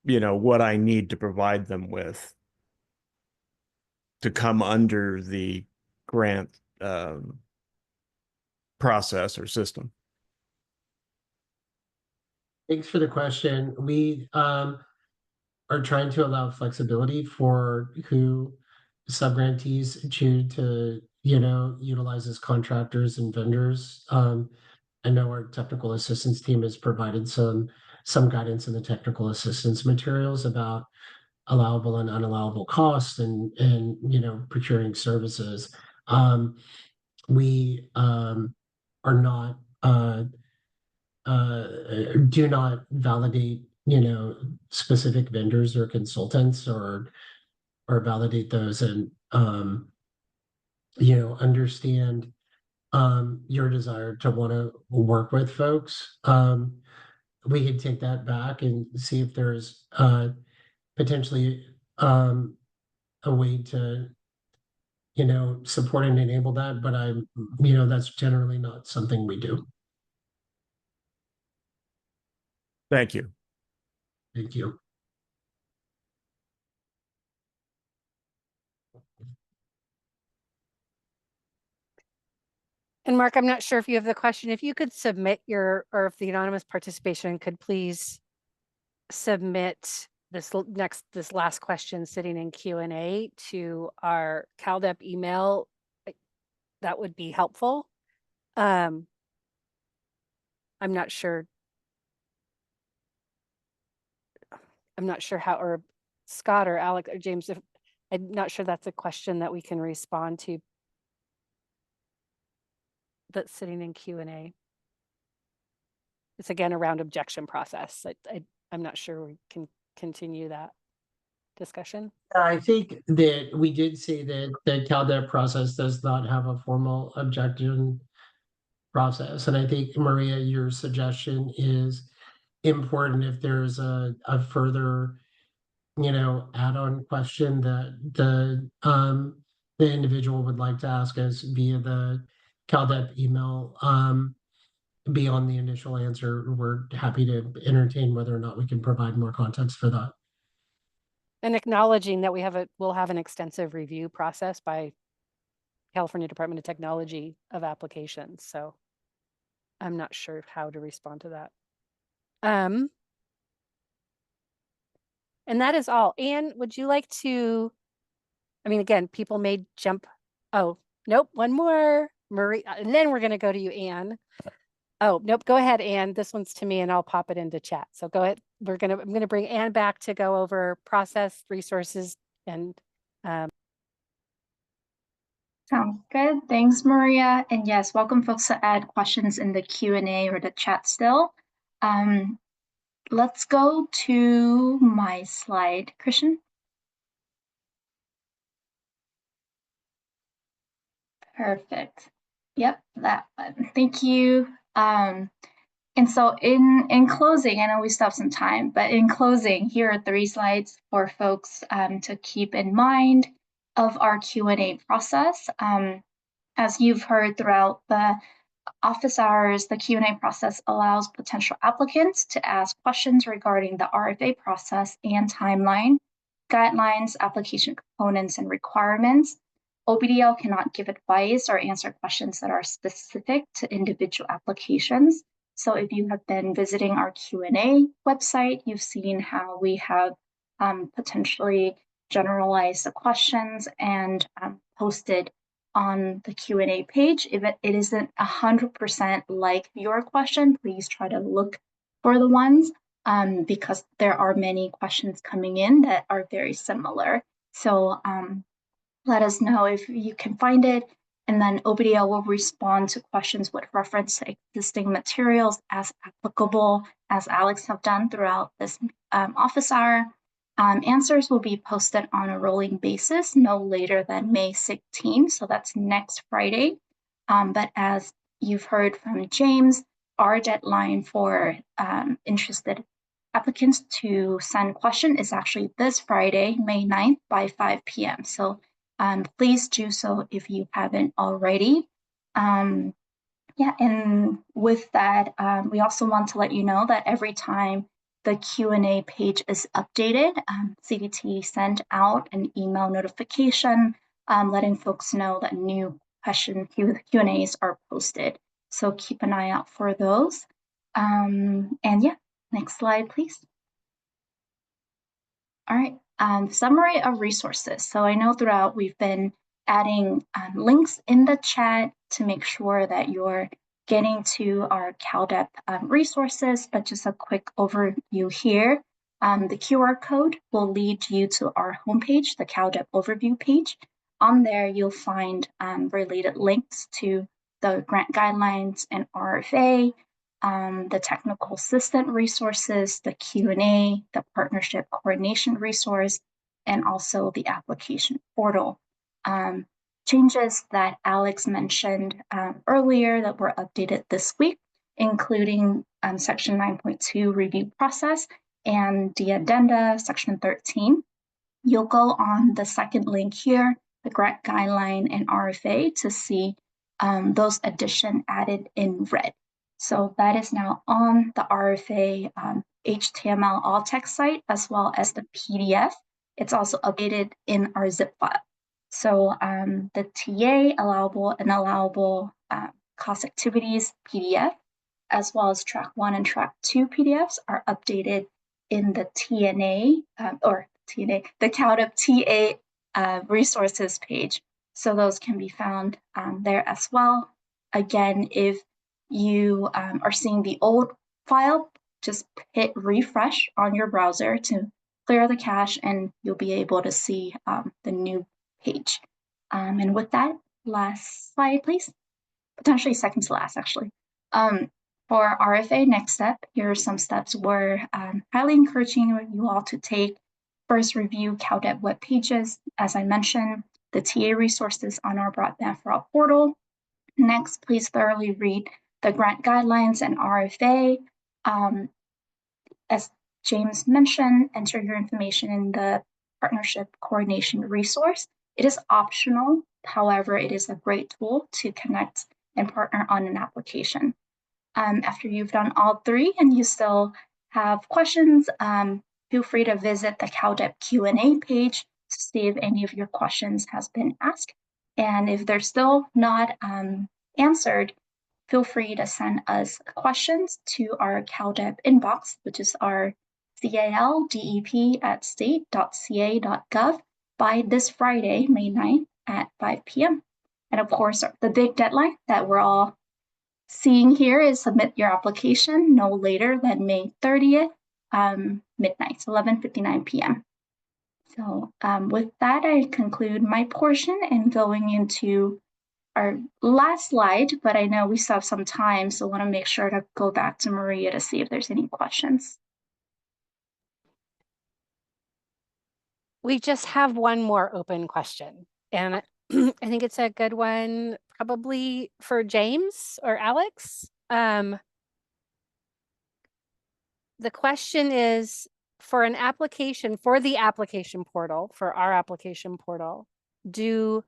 what I need to provide them with to come under the grant process or system? Thanks for the question. We are trying to allow flexibility for who subgrantees choose to, utilize as contractors and vendors. I know our technical assistance team has provided some guidance in the technical assistance materials about allowable and unallowable costs and procuring services. We are not do not validate specific vendors or consultants or validate those, and understand your desire to want to work with folks. We could take that back and see if there's potentially a way to support and enable that, but that's generally not something we do. Thank you. Thank you. And Mark, I'm not sure if you have the question. If you could submit or if the anonymous participation could please submit this last question sitting in Q&A to our CalDEP email, that would be helpful. I'm not sure. I'm not sure how, or Scott or Alec or James, I'm not sure that's a question that we can respond to that's sitting in Q&A. It's again around objection process. I'm not sure we can continue that discussion. I think that we did say that the CalDEP process does not have a formal objection process. And I think, Maria, your suggestion is important if there's a further, add-on question that the individual would like to ask us via the CalDEP email. Beyond the initial answer, we're happy to entertain whether or not we can provide more context for that. And acknowledging that we'll have an extensive review process by California Department of Technology of applications. So I'm not sure how to respond to that. And that is all. Anne, would you like to, again, people may jump. Oh, nope, one more. Marie, and then we're going to go to you, Anne. Oh, nope, go ahead, Anne. This one's to me and I'll pop it into chat. So go ahead. I'm going to bring Anne back to go over process, resources, and Sounds good. Thanks, Maria. And yes, welcome folks to add questions in the Q&A or the chat still. Let's go to my slide, Christian. Perfect. Yep, that one. Thank you. And so in closing, I know we still have some time, but in closing, here are 3 slides for folks to keep in mind of our Q&A process. As you've heard throughout the office hours, the Q&A process allows potential applicants to ask questions regarding the RFA process and timeline, guidelines, application components, and requirements. OBDL cannot give advice or answer questions that are specific to individual applications. So if you have been visiting our Q&A website, you've seen how we have potentially generalized the questions and posted on the Q&A page. If it isn't 100% like your question, please try to look for the ones because there are many questions coming in that are very similar. So let us know if you can find it, and then OBDL will respond to questions with reference to existing materials as applicable, as Alex have done throughout this office hour. Answers will be posted on a rolling basis no later than May 16, so that's next Friday. But as you've heard from James, our deadline for interested applicants to send question is actually this Friday, May 9th by 5 p.m. So please do so if you haven't already. Yeah, and with that, we also want to let you know that every time the Q&A page is updated, CDT sent out an email notification letting folks know that new Q&As are posted. So keep an eye out for those. And yeah, next slide, please. All right, summary of resources. So I know throughout we've been adding links in the chat to make sure that you're getting to our CalDEP resources, but just a quick overview here. The QR code will lead you to our homepage, the CalDEP overview page. On there, you'll find related links to the grant guidelines and RFA, the technical assistant resources, the Q&A, the partnership coordination resource, and also the application portal. Changes that Alex mentioned earlier that were updated this week, including section 9.2 review process and the addenda, section 13. You'll go on the second link here, the grant guideline and RFA, to see those additions added in red. So that is now on the RFA HTML all text site as well as the PDF. It's also updated in our zip file. So the TA allowable and allowable cost activities PDF, as well as track 1 and track 2 PDFs are updated in the the CalDEP TA resources page. So those can be found there as well. Again, if you are seeing the old file, just hit refresh on your browser to clear the cache and you'll be able to see the new page. And with that, last slide, please. Potentially second to last, actually. For RFA next step, here are some steps we're highly encouraging you all to take. First, review CalDEP web pages. As I mentioned, the TA resources on our Broadband for All portal. Next, please thoroughly read the grant guidelines and RFA. As James mentioned, enter your information in the partnership coordination resource. It is optional. However, it is a great tool to connect and partner on an application. After you've done all 3 and you still have questions, feel free to visit the CalDEP Q&A page to see if any of your questions has been asked. And if they're still not answered, feel free to send us questions to our CalDEP inbox, which is our caldep@state.ca.gov by this Friday, May 9th at 5 p.m. And of course, the big deadline that we're all seeing here is submit your application no later than May 30th, midnight, so 11:59 p.m. So with that, I conclude my portion and going into our last slide, but I know we still have some time, so I want to make sure to go back to Maria to see if there's any questions. We just have one more open question, and I think it's a good one probably for James or Alex. the question is for an application, for the application portal, for our application portal, does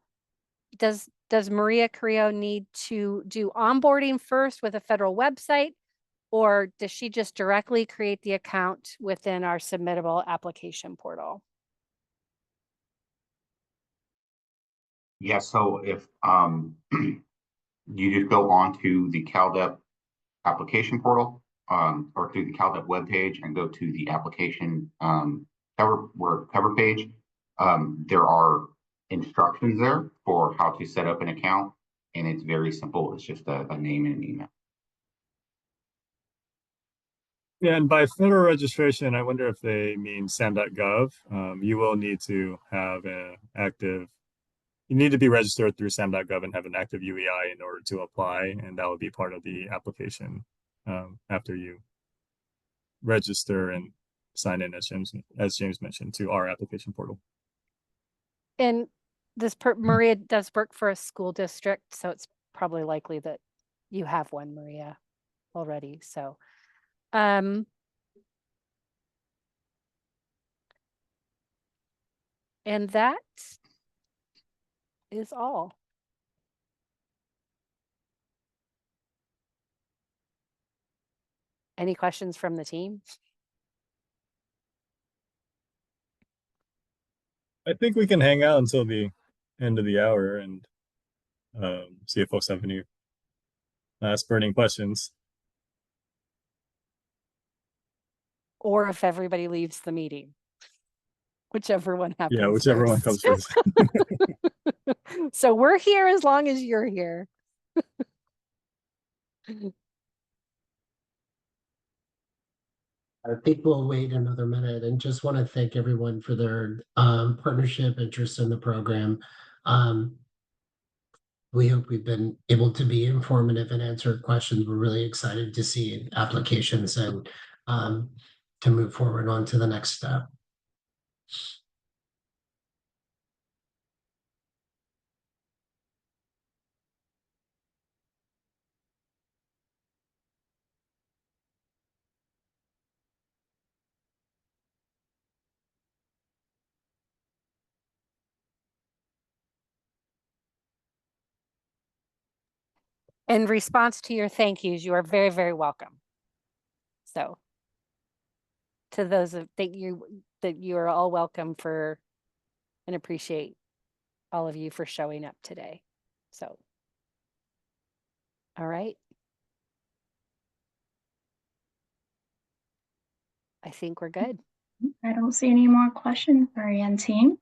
Maria Carrillo need to do onboarding first with a federal website, or does she just directly create the account within our submittable application portal? Yeah, so if you just go onto the CalDEP application portal or through the CalDEP webpage and go to the application cover page, there are instructions there for how to set up an account, and it's very simple. It's just a name and an email. Yeah, and by federal registration, I wonder if they mean SAM.gov. You will need to have you need to be registered through SAM.gov and have an active UEI in order to apply, and that will be part of the application after you register and sign in, as James mentioned, to our application portal. And Maria does work for a school district, so it's probably likely that you have one, Maria, already. So, and that is all. Any questions from the team? I think we can hang out until the end of the hour and see if folks have any last burning questions. Or if everybody leaves the meeting, whichever one happens. Yeah, whichever one comes first. So we're here as long as you're here. I think we'll wait another minute and just want to thank everyone for their partnership, interest in the program. We hope we've been able to be informative and answer questions. We're really excited to see applications and to move forward on to the next step. In response to your thank yous, you are very, very welcome. So to those that you are all welcome for and appreciate all of you for showing up today. So, all right. I think we're good. I don't see any more questions, Maria and team.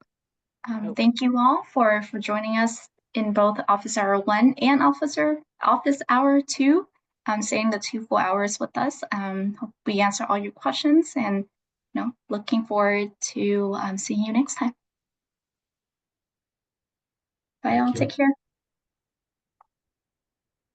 Nope. Thank you all for joining us in both Office Hour 1 and Office Hour 2, staying the 2 full hours with us. Hope we answer all your questions, and looking forward to seeing you next time. Bye, all. Take care.